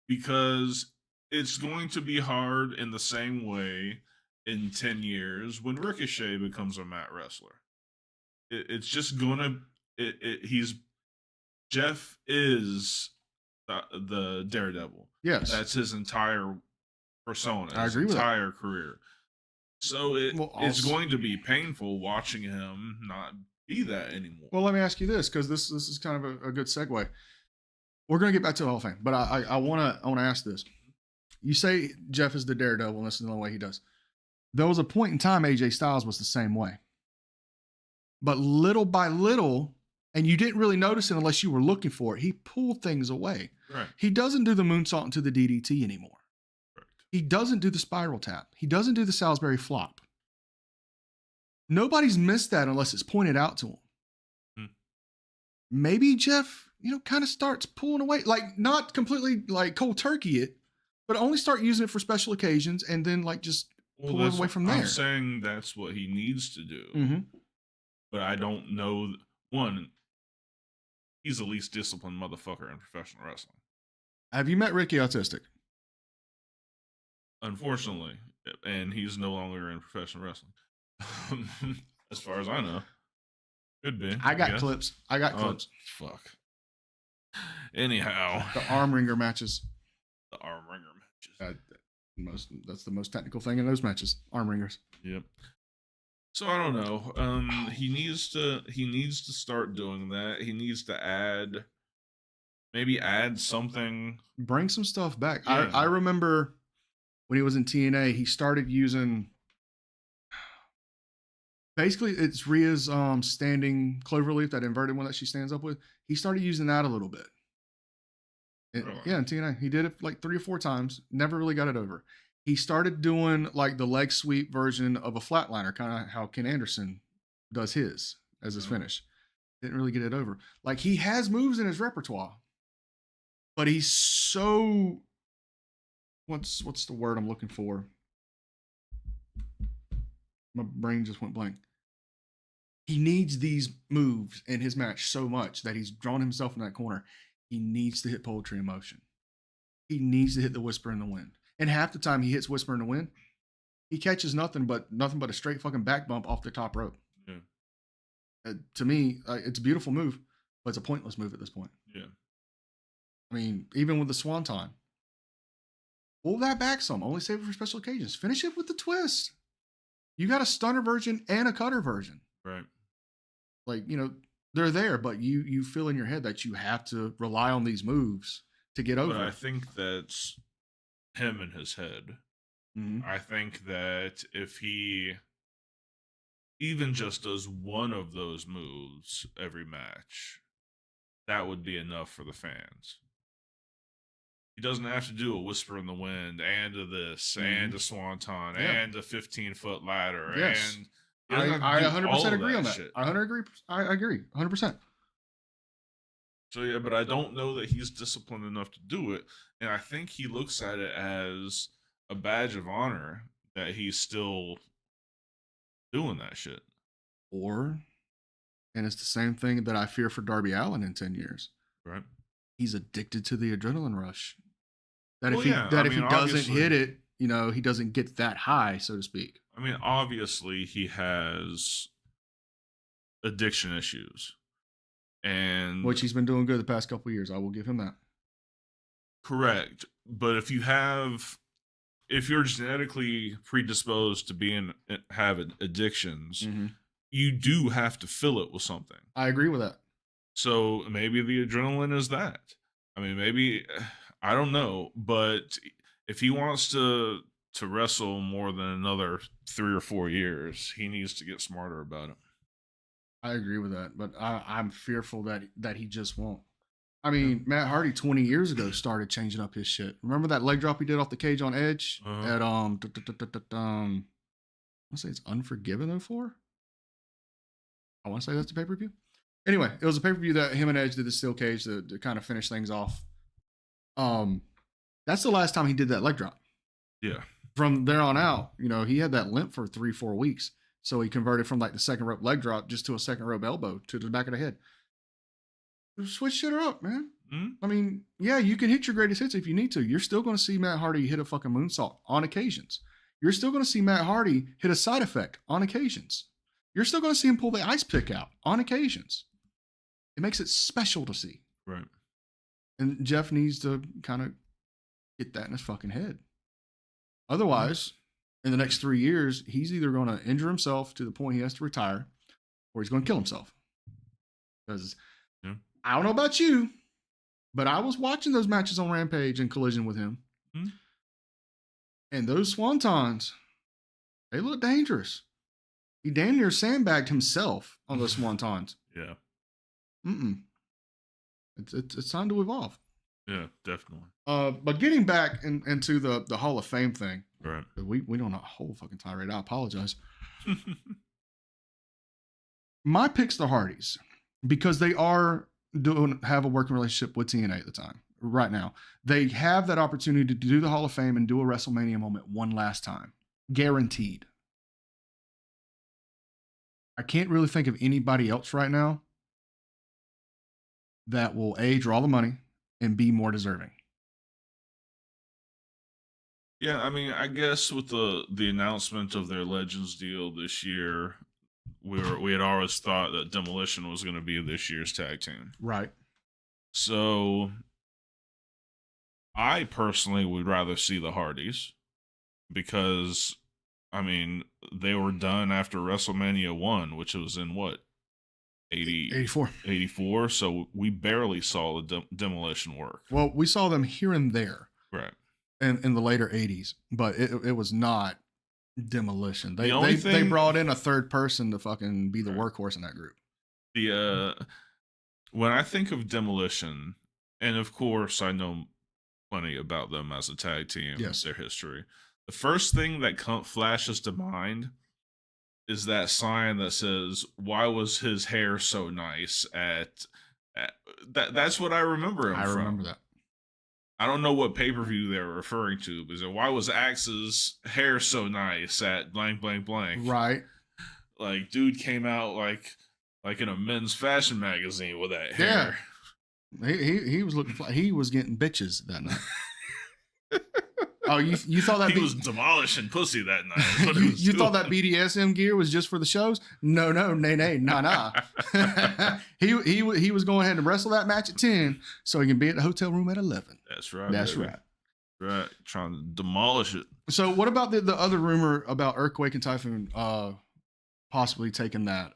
S2: Because it's going to be hard in the same way in 10 years when Ricochet becomes a mat wrestler. It's just gonna. Jeff is the Daredevil.
S4: Yes,
S2: that's his entire persona.
S4: I agree with that.
S2: Entire career. So it's going to be painful watching him not be that anymore.
S4: Well, let me ask you this, because this is kind of a good segue. We're going to get back to the Hall of Fame, but I want to ask this. You say Jeff is the Daredevil, and this is the only way he does. There was a point in time AJ Styles was the same way. But little by little, and you didn't really notice it unless you were looking for it, he pulled things away.
S2: Right.
S4: He doesn't do the moonsault into the DDT anymore.
S2: Right.
S4: He doesn't do the spiral tap. He doesn't do the Salisbury flop. Nobody's missed that unless it's pointed out to him. Maybe Jeff, kind of starts pulling away, like not completely like cold turkey it, but only start using it for special occasions and then like just pull it away from there.
S2: I'm saying that's what he needs to do.
S4: Mm-hmm.
S2: But I don't know. One, he's the least disciplined motherfucker in professional wrestling.
S4: Have you met Ricky Autistic?
S2: Unfortunately. And he's no longer in professional wrestling. As far as I know. Could be.
S4: I got clips.
S2: Fuck. Anyhow.
S4: The arm wringer matches.
S2: The arm wringer matches.
S4: That's the most technical thing in those matches. Arm ringers.
S2: Yep. So I don't know. He needs to start doing that. He needs to add something.
S4: Bring some stuff back.
S2: Yeah.
S4: I remember when he was in TNA, he started using. Basically, it's Rhea's standing cloverleaf, that inverted one that she stands up with. He started using that a little bit. Yeah, in TNA. He did it like 3 or 4 times. Never really got it over. He started doing like the leg sweep version of a flatliner, kind of how Ken Anderson does his as his finish. Didn't really get it over. Like, he has moves in his repertoire, but he's so... What's the word I'm looking for? My brain just went blank. He needs these moves in his match so much that he's drawn himself in that corner. He needs to hit Poetry in Motion. He needs to hit the Whisper in the Wind. And half the time he hits Whisper in the Wind, he catches nothing but a straight fucking back bump off the top rope. Yeah. To me, it's a beautiful move, but it's a pointless move at this point.
S2: Yeah.
S4: I mean, even with the Swanton, pull that back some. Only save it for special occasions. Finish it with the twist. You got a stunner version and a cutter version.
S2: Right.
S4: Like, they're there, but you feel in your head that you have to rely on these moves to get over.
S2: But I think that's him in his head.
S4: Mm-hmm.
S2: I think that if he even just does one of those moves every match, that would be enough for the fans. He doesn't have to do a Whisper in the Wind and a this and a Swanton and a 15-foot ladder.
S4: Yes.
S2: And
S4: I 100% agree on that.
S2: shit.
S4: I agree 100%.
S2: So yeah, but I don't know that he's disciplined enough to do it, and I think he looks at it as a badge of honor that he's still doing that shit.
S4: Or, and it's the same thing that I fear for Darby Allin in 10 years.
S2: Right.
S4: He's addicted to the adrenaline rush. That
S2: Well,
S4: if he
S2: yeah,
S4: that
S2: I
S4: if he
S2: mean,
S4: doesn't
S2: obviously-
S4: hit it, you know, he doesn't get that high, so to speak.
S2: I mean, obviously he has addiction issues. And
S4: Which he's been doing good the past couple of years. I will give him that.
S2: correct. But if you're genetically predisposed to have addictions, you do have to fill it with something.
S4: I agree with that.
S2: So maybe the adrenaline is that. I mean, maybe I don't know, but if he wants to wrestle more than another 3 or 4 years, he needs to get smarter about it.
S4: I agree with that, but I'm fearful that he just won't. I mean, Matt Hardy 20 years ago started changing up his shit. Remember that leg drop he did off the cage on Edge at I want to say it's Unforgiven 04. I want to say that's the pay-per-view. Anyway, it was a pay-per-view that him and Edge did the steel cage to kind of finish things off. That's the last time he did that leg drop.
S2: Yeah.
S4: From there on out, you know, he had that limp for 3-4 weeks. So he converted from like the second rope leg drop just to a second rope elbow to the back of the head. Switch shit up, man. I mean, yeah, you can hit your greatest hits if you need to. You're still going to see Matt Hardy hit a fucking moonsault on occasions. You're still going to see Matt Hardy hit a side effect on occasions. You're still going to see him pull the ice pick out on occasions. It makes it special to see.
S2: Right.
S4: And Jeff needs to kind of get that in his fucking head. Otherwise, in the next 3 years, he's either going to injure himself to the point he has to retire, or he's going to kill himself. Because I don't know about you, but I was watching those matches on Rampage and Collision with him. And those swantons, they look dangerous. He damn near sandbagged himself on those swantons.
S2: Yeah.
S4: It's time to evolve.
S2: Yeah, definitely.
S4: But getting back into the Hall of Fame thing,
S2: Right.
S4: we went on a whole fucking tirade. I apologize. My pick's the Hardys because they have a working relationship with TNA at the time. Right now, they have that opportunity to do the Hall of Fame and do a WrestleMania moment one last time, guaranteed. I can't really think of anybody else right now that will A, draw the money and be more deserving.
S2: Yeah, I mean, I guess with the announcement of their Legends deal this year, we had always thought that Demolition was going to be this year's tag team.
S4: Right.
S2: So I personally would rather see the Hardys because, I mean, they were done after WrestleMania 1, which was in what?
S4: 84.
S2: 84. So we barely saw the Demolition work.
S4: Well, we saw them here and there.
S2: Right.
S4: In the later 80s, but it was not Demolition. They brought in a third person to fucking be the workhorse in that group.
S2: When I think of Demolition, and of course I know plenty about them as a tag team,
S4: yes,
S2: their history. The first thing that flashes to mind is that sign that says, "Why was his hair so nice?" At that's what I remember him from.
S4: Remember that.
S2: I don't know what pay-per-view they're referring to, but why was Axe's hair so nice at blank, blank, blank?
S4: Right.
S2: Like, dude came out like in a men's fashion magazine with that hair.
S4: Yeah. He was looking he was getting bitches that night. Oh, you thought that
S2: he was demolishing pussy that night.
S4: You thought that BDSM gear was just for the shows? No, nah. He was going ahead and wrestle that match at 10 so he can be at the hotel room at 11.
S2: That's right.
S4: That's
S2: baby. Right. Trying to demolish it.
S4: So what about the other rumor about Earthquake and Typhoon possibly taking that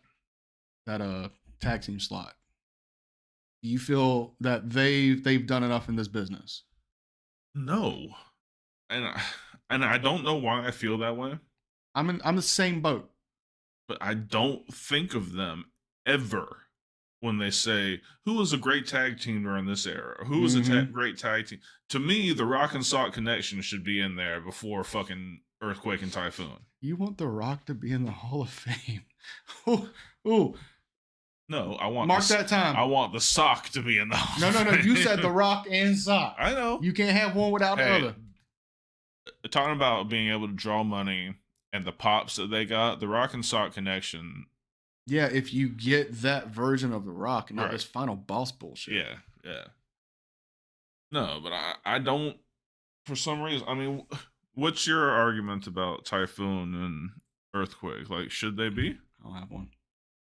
S4: tag team slot? Do you feel that they've done enough in this business?
S2: No. And I don't know why I feel that way.
S4: I'm the same boat.
S2: But I don't think of them ever when they say, who was a great tag team during this era? Who was a great tag team? To me, the Rock and Sock connection should be in there before fucking Earthquake and Typhoon.
S4: You want The Rock to be in the Hall of Fame? Ooh.
S2: No, I want
S4: Mark that time.
S2: I want the sock to be in the Hall
S4: No.
S2: of
S4: You
S2: Fame.
S4: said The Rock and Sock.
S2: I know.
S4: You can't have one without the
S2: Hey,
S4: other.
S2: talking about being able to draw money and the pops that they got, the Rock and Sock connection.
S4: Yeah, if you get that version of The Rock and not
S2: Right.
S4: this final boss bullshit.
S2: Yeah. No, but I don't. For some reason, I mean, what's your argument about Typhoon and Earthquake? Like, should they be?
S4: I don't have one.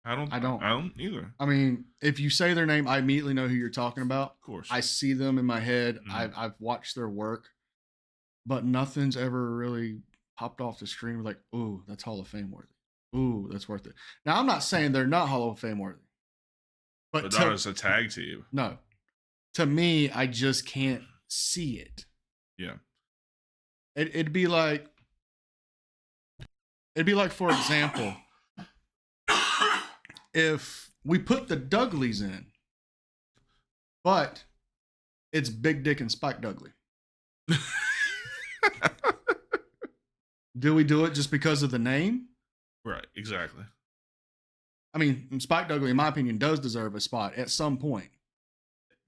S2: I don't either.
S4: I mean, if you say their name, I immediately know who you're talking about.
S2: Of course.
S4: I see them in my head.
S2: Mhm.
S4: I've watched their work, but nothing's ever really popped off the screen like, ooh, that's Hall of Fame worthy. Ooh, that's worth it. Now, I'm not saying they're not Hall of Fame worthy,
S2: but not as a tag team.
S4: no, to me, I just can't see it.
S2: Yeah.
S4: It'd be like, for example, if we put the Dudleys in, but it's Big Dick and Spike Dudley. Do we do it just because of the name?
S2: Right. Exactly.
S4: I mean, Spike Dudley, in my opinion, does deserve a spot at some point.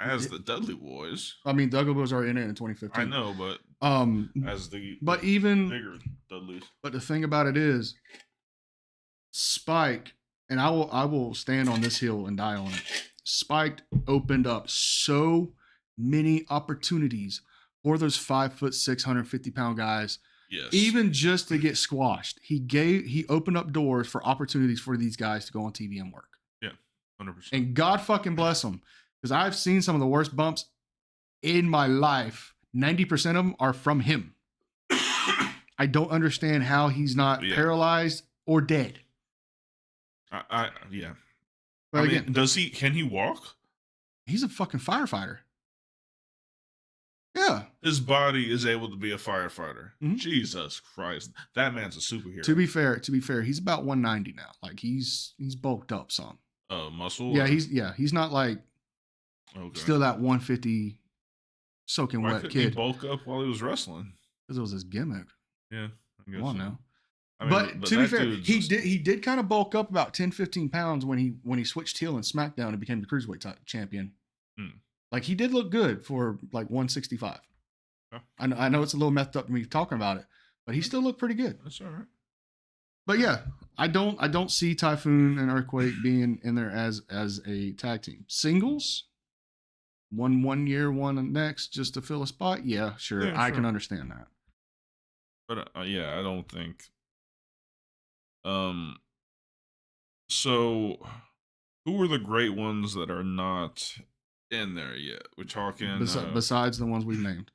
S2: As the Dudley Boys.
S4: I mean, Dudley was already in it in 2015.
S2: I know, but as the
S4: but even
S2: bigger Dudleys.
S4: But the thing about it is, Spike, and I will stand on this hill and die on it. Spike opened up so many opportunities for those 5'6", 150-pound guys.
S2: Yes.
S4: Even just to get squashed, he opened up doors for opportunities for these guys to go on TV and work.
S2: Yeah, 100%.
S4: And God fucking bless them, because I've seen some of the worst bumps in my life. 90% of them are from him. I don't understand how he's not paralyzed or dead.
S2: Yeah.
S4: But
S2: I mean,
S4: again,
S2: can he walk?
S4: He's a fucking firefighter. Yeah.
S2: His body is able to be a firefighter.
S4: Mhm.
S2: Jesus Christ. That man's a superhero.
S4: To be fair, he's about 190 now. Like he's bulked up some.
S2: Muscle?
S4: Yeah, he's not like
S2: okay.
S4: still that 150 soaking
S2: Why
S4: wet
S2: couldn't he
S4: kid.
S2: bulk up while he was wrestling?
S4: Because it was his gimmick.
S2: Yeah. I guess
S4: Come on
S2: so.
S4: now.
S2: I mean,
S4: But to be
S2: that
S4: fair,
S2: dude's
S4: he did kind of bulk up about 10, 15 pounds when he switched heel in SmackDown and became the Cruiserweight champion.
S2: Hmm.
S4: Like he did look good for like 165.
S2: Oh.
S4: I know it's a little messed up me talking about it, but he still looked pretty good.
S2: That's all right.
S4: But yeah, I don't see Typhoon and Earthquake being in there as a tag team. Singles, one year, one next, just to fill a spot. Yeah, sure,
S2: Yeah,
S4: I
S2: sure.
S4: can understand that.
S2: But yeah, I don't think. So who are the great ones that are not in there yet? We're talking
S4: Besides the ones we've named,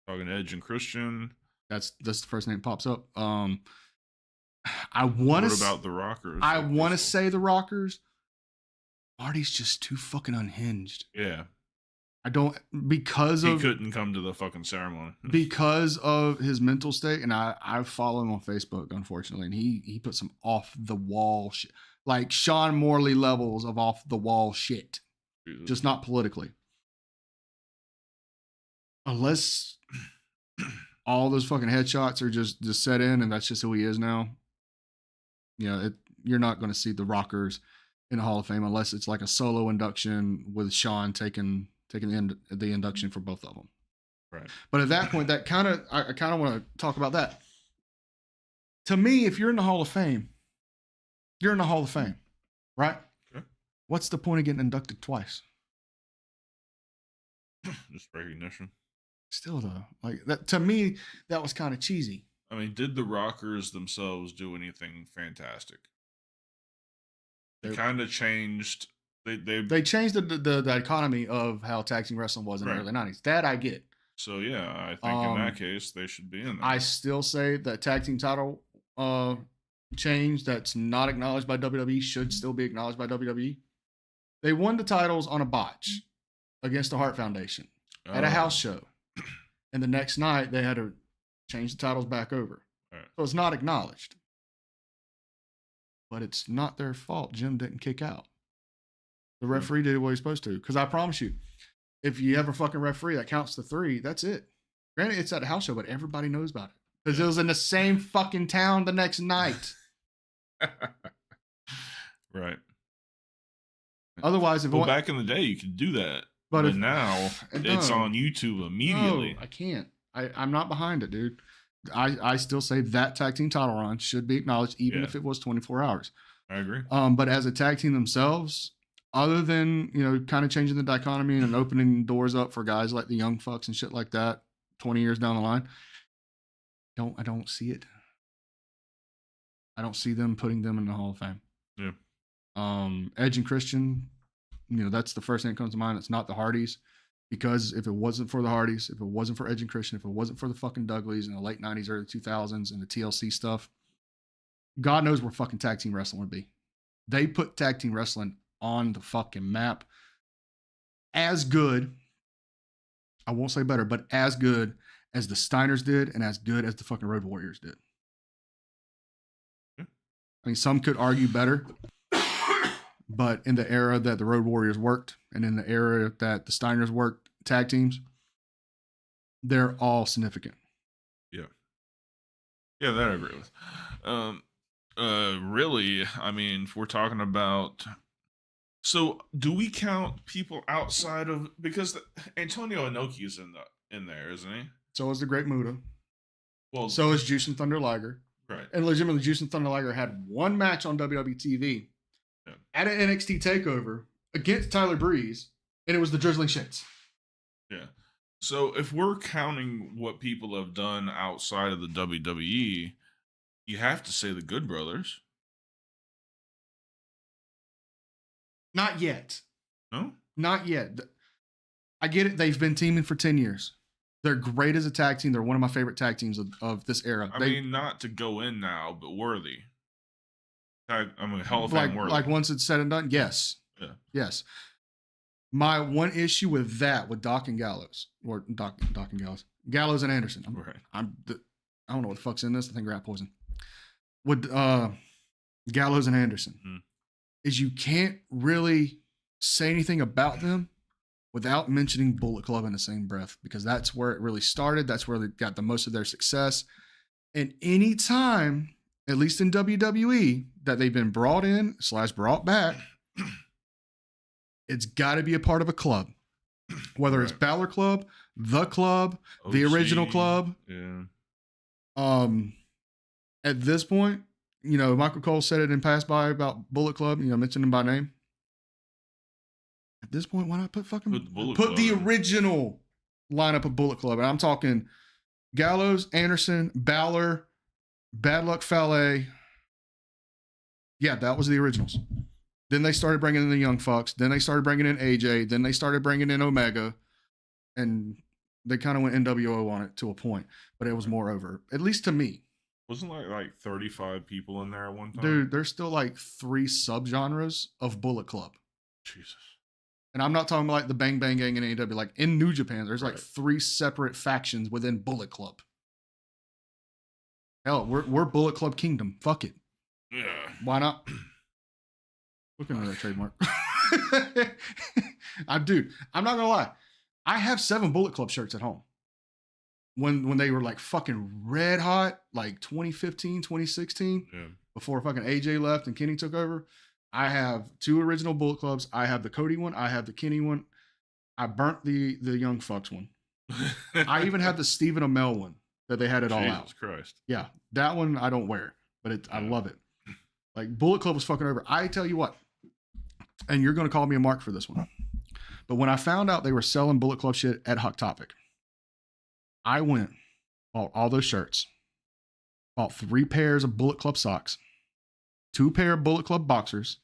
S2: talking Edge and Christian.
S4: that's the first name that pops up. I want
S2: What
S4: to.
S2: about the Rockers?
S4: I
S2: Like
S4: want to
S2: this
S4: say the Rockers. Marty's just too fucking unhinged.
S2: one? Yeah,
S4: I don't because
S2: he
S4: of
S2: couldn't come to the fucking ceremony.
S4: because of his mental state, and I follow him on Facebook, unfortunately, and he put some off the wall shit, like Sean Morley levels of off the wall shit,
S2: Jesus.
S4: just not politically. Unless all those fucking headshots are just set in, and that's just who he is now. You know, you're not going to see the Rockers in the Hall of Fame unless it's like a solo induction with Sean taking the induction for both of them.
S2: Right.
S4: But at that point, I kind of want to talk about that. To me, if you're in the Hall of Fame, you're in the Hall of Fame, right?
S2: Okay.
S4: What's the point of getting inducted twice?
S2: Just recognition.
S4: Still though, like that to me, that was kind of cheesy.
S2: I mean, did the Rockers themselves do anything fantastic? They
S4: They-
S2: kind of changed.
S4: They changed the economy of how tag team wrestling was in
S2: Right.
S4: the early 90s. That I get.
S2: So yeah, I think in that case they should be in there.
S4: I still say that tag team title change that's not acknowledged by WWE should still be acknowledged by WWE. They won the titles on a botch against the Hart Foundation at a house show. And the next night they had to change the titles back over.
S2: Right.
S4: So it's not acknowledged. But it's not their fault Jim didn't kick out. The referee did what he's supposed to. Because I promise you, if you ever fucking referee that counts to 3, that's it. Granted, it's at a house show, but everybody knows about it. Because it was in the same fucking town the next night.
S2: Right.
S4: Otherwise, if
S2: Well,
S4: it wa-
S2: back in the day, you could do that,
S4: But
S2: but
S4: if-
S2: now it's
S4: No.
S2: on YouTube immediately.
S4: No, I can't. I'm not behind it, dude. I still say that tag team title run should be acknowledged, even
S2: Yeah.
S4: if it was 24 hours.
S2: I agree.
S4: But as a tag team themselves, other than, kind of changing the dichotomy and opening doors up for guys like the Young Fucks and shit like that 20 years down the line, I don't see it. I don't see them putting them in the Hall of Fame.
S2: Yeah.
S4: Edge and Christian, that's the first thing that comes to mind. It's not the Hardys, because if it wasn't for the Hardys, if it wasn't for Edge and Christian, if it wasn't for the fucking Dudleys in the late 90s, early 2000s and the TLC stuff, God knows where fucking tag team wrestling would be. They put tag team wrestling on the fucking map. As good, I won't say better, but as good as the Steiners did and as good as the fucking Road Warriors did. I mean, some could argue better, but in the era that the Road Warriors worked and in the era that the Steiners worked tag teams, they're all significant.
S2: Yeah, that I agree with. Really, I mean, if we're talking about, so do we count people outside of, because Antonio Inoki is in there, isn't he?
S4: So is the Great Muta.
S2: Well,
S4: So is Juice and Thunder Liger.
S2: right.
S4: And legitimately, Juice and Thunder Liger had one match on WWE TV
S2: Yeah.
S4: at an NXT takeover against Tyler Breeze, and it was the Drizzling Shits.
S2: Yeah. So if we're counting what people have done outside of the WWE, you have to say the Good Brothers.
S4: Not yet.
S2: No?
S4: Not yet. I get it. They've been teaming for 10 years. They're great as a tag team. They're one of my favorite tag teams of this era.
S2: I mean, not to go in now, but worthy. Hall of Fame worthy.
S4: Like once it's said and done, yes.
S2: Yeah.
S4: Yes. My one issue with that, with Doc and Gallows, or Doc and Gallows, Gallows and Anderson.
S2: Right.
S4: I don't know what the fuck's in this. I think rat poison. With Gallows and Anderson, is you can't really say anything about them without mentioning Bullet Club in the same breath, because that's where it really started. That's where they got the most of their success. And any time, at least in WWE, that they've been brought in / brought back, it's got to be a part of a club, whether it's Balor Club, the club, the
S2: OC,
S4: original club.
S2: Yeah.
S4: At this point, Michael Cole said it in Pass By about Bullet Club, mentioned him by name. At this point, why not put
S2: Put the Bullet
S4: put
S2: Club
S4: the
S2: in.
S4: original lineup of Bullet Club? And I'm talking Gallows, Anderson, Balor, Bad Luck Fale. Yeah, that was the originals. Then they started bringing in the Young Fucks. Then they started bringing in AJ. Then they started bringing in Omega. And they kind of went NWO on it to a point. But it was more over, at least to me.
S2: Wasn't like 35 people in there at one time?
S4: Dude, there's still like 3 subgenres of Bullet Club.
S2: Jesus.
S4: And I'm not talking about like the Bang Bang Gang in AEW. Like in New Japan, there's like
S2: Right.
S4: 3 separate factions within Bullet Club. Hell, we're Bullet Club Kingdom. Fuck it.
S2: Yeah.
S4: Why not? Look at that trademark. Dude, I'm not gonna lie. I have 7 Bullet Club shirts at home. When they were like fucking red hot, like 2015, 2016,
S2: Yeah.
S4: before fucking AJ left and Kenny took over. I have 2 original Bullet Clubs. I have the Cody one. I have the Kenny one. I burnt the Young Fucks one. I even have the Stephen Amell one that they had it all
S2: Jesus
S4: out.
S2: Christ.
S4: Yeah, that one I don't wear, but I love it. Like Bullet Club was fucking over. I tell you what, and you're gonna call me a mark for this one, but when I found out they were selling Bullet Club shit at Hot Topic, I went, bought all those shirts, bought 3 pairs of Bullet Club socks, 2 pair of Bullet Club boxers,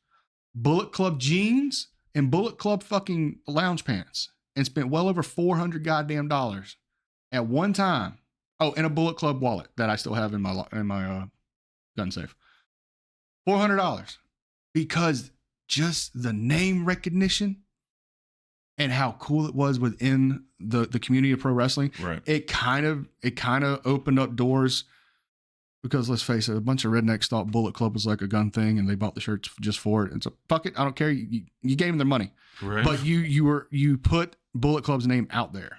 S4: Bullet Club jeans, and Bullet Club fucking lounge pants, and spent well over $400 goddamn dollars at one time. Oh, and a Bullet Club wallet that I still have in my gun safe. $400 because just the name recognition and how cool it was within the community of pro wrestling.
S2: Right.
S4: It kind of opened up doors, because let's face it, a bunch of rednecks thought Bullet Club was like a gun thing and they bought the shirts just for it. And so fuck it, I don't care. You gave them their money,
S2: Right.
S4: but you put Bullet Club's name out there.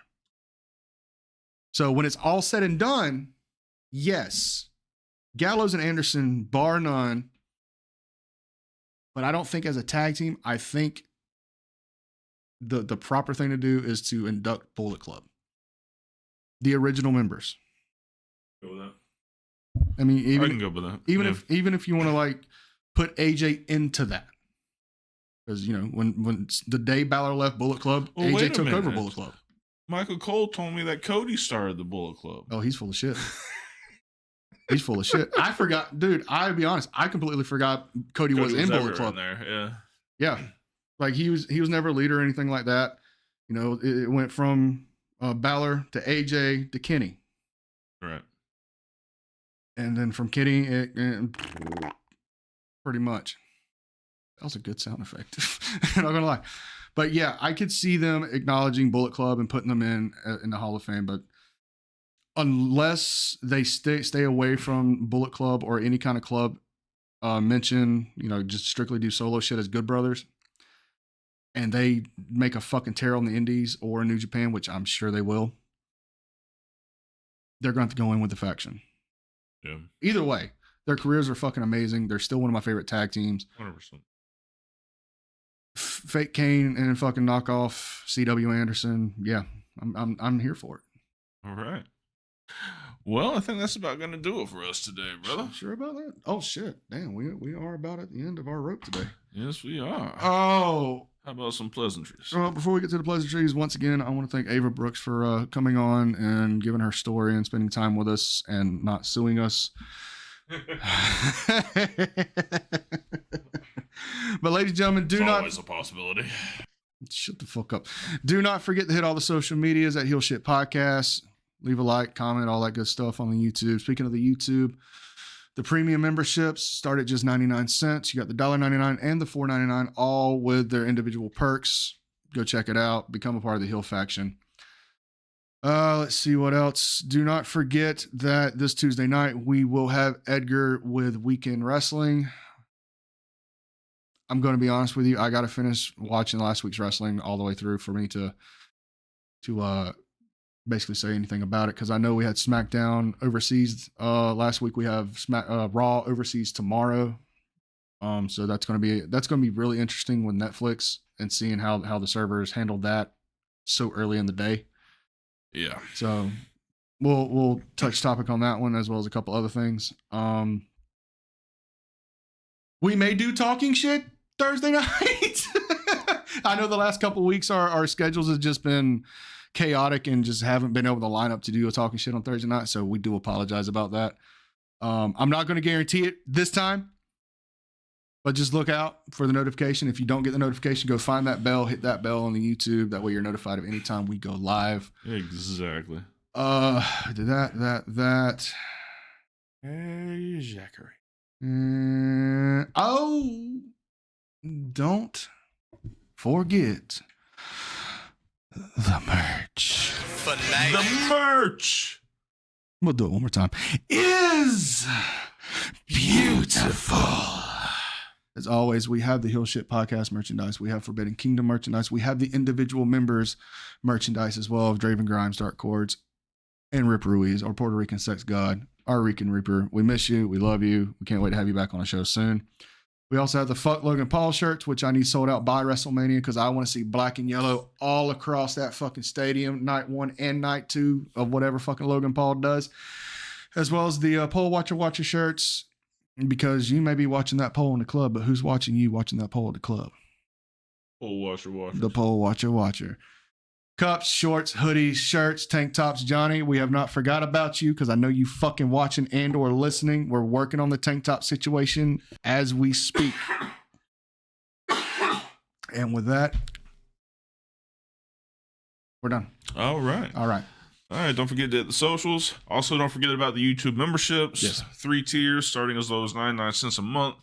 S4: So when it's all said and done, yes, Gallows and Anderson, bar none. But I don't think as a tag team, I think the proper thing to do is to induct Bullet Club, the original members.
S2: Go with that.
S4: I mean,
S2: I can go with that.
S4: even if you want to like put AJ into that, because you know when the day Balor left Bullet Club,
S2: Well, wait
S4: AJ
S2: a
S4: took over
S2: minute.
S4: Bullet Club.
S2: Michael Cole told me that Cody started the Bullet Club.
S4: Oh, he's full of shit. He's full of shit. I forgot, dude. I'll be honest. I completely forgot Cody was in Bullet
S2: ever
S4: Club.
S2: in there. Yeah.
S4: Yeah, like he was never a leader or anything like that. You know, it went from Balor to AJ to Kenny,
S2: Right.
S4: and then from Kenny, pretty much. That was a good sound effect. I'm not gonna lie, but yeah, I could see them acknowledging Bullet Club and putting them in the Hall of Fame, but unless they stay away from Bullet Club or any kind of club mention, you know, just strictly do solo shit as Good Brothers, and they make a fucking tear on the Indies or New Japan, which I'm sure they will, they're going to have to go in with the faction.
S2: Yeah.
S4: Either way, their careers are fucking amazing. They're still one of my favorite tag teams.
S2: 100%.
S4: Fake Kane and fucking knockoff CW Anderson. Yeah, I'm here for it.
S2: All right. Well, I think that's about going to do it for us today, brother.
S4: Sure about that? Oh shit! Damn, we are about at the end of our rope today.
S2: Yes, we are.
S4: Oh,
S2: How about some pleasantries?
S4: well, before we get to the pleasantries, once again, I want to thank Ava Brooks for coming on and giving her story and spending time with us and not suing us. But ladies and gentlemen, do
S2: It's
S4: not
S2: always a possibility.
S4: shut the fuck up. Do not forget to hit all the social medias at Heel Shit Podcast. Leave a like, comment, all that good stuff on the YouTube. Speaking of the YouTube, the premium memberships start at just 99 cents. You got the $1.99 and the $4.99, all with their individual perks. Go check it out. Become a part of the Heel faction. Let's see what else. Do not forget that this Tuesday night, we will have Edgar with Weekend Wrestling. I'm going to be honest with you. I got to finish watching last week's wrestling all the way through for me to basically say anything about it, because I know we had SmackDown overseas last week. We have Raw overseas tomorrow. So that's going to be really interesting with Netflix and seeing how the servers handled that so early in the day.
S2: Yeah.
S4: So we'll touch topic on that one as well as a couple other things. We may do talking shit Thursday night. I know the last couple of weeks our schedules have just been chaotic and just haven't been able to line up to do a talking shit on Thursday night. So we do apologize about that. I'm not going to guarantee it this time, but just look out for the notification. If you don't get the notification, go find that bell, hit that bell on the YouTube. That way you're notified of any time we go live.
S2: Exactly.
S4: That.
S2: Hey, Zachary.
S4: Don't forget the merch.
S2: The merch.
S4: We'll do it one more time. Is beautiful. As always, we have the Heel Shit Podcast merchandise. We have Forbidden Kingdom merchandise. We have the individual members merchandise as well of Draven Grimes, Dark Cordz, and Rip Ruiz, our Puerto Rican sex god, our Rican Reaper. We miss you. We love you. We can't wait to have you back on the show soon. We also have the Fuck Logan Paul shirts, which I need sold out by WrestleMania because I want to see black and yellow all across that fucking stadium, night 1 and night 2 of whatever fucking Logan Paul does, as well as the Pole Watcher shirts, because you may be watching that pole in the club, but who's watching you watching that pole at the club?
S2: Pole Watcher.
S4: The Pole Watcher. Cups, shorts, hoodies, shirts, tank tops. Johnny, we have not forgot about you because I know you fucking watching and or listening. We're working on the tank top situation as we speak. And with that, we're done.
S2: All right.
S4: All right.
S2: Don't forget to hit the socials. Also, don't forget about the YouTube memberships.
S4: Yes.
S2: 3 tiers starting as low as 99 cents a month.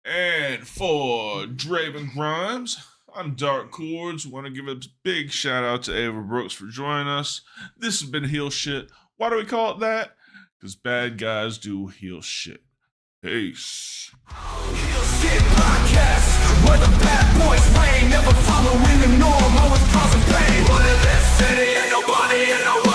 S2: And for Draven Grimes, I'm Dark Cordz. Want to give a big shout out to Ava Brooks for joining us. This has been Heel Shit. Why do we call it that? Because bad guys do heel shit. Peace.
S1: Heel Shit Podcast, where the bad boys reign, never following the norm, always causing pain. But in this city, ain't nobody in the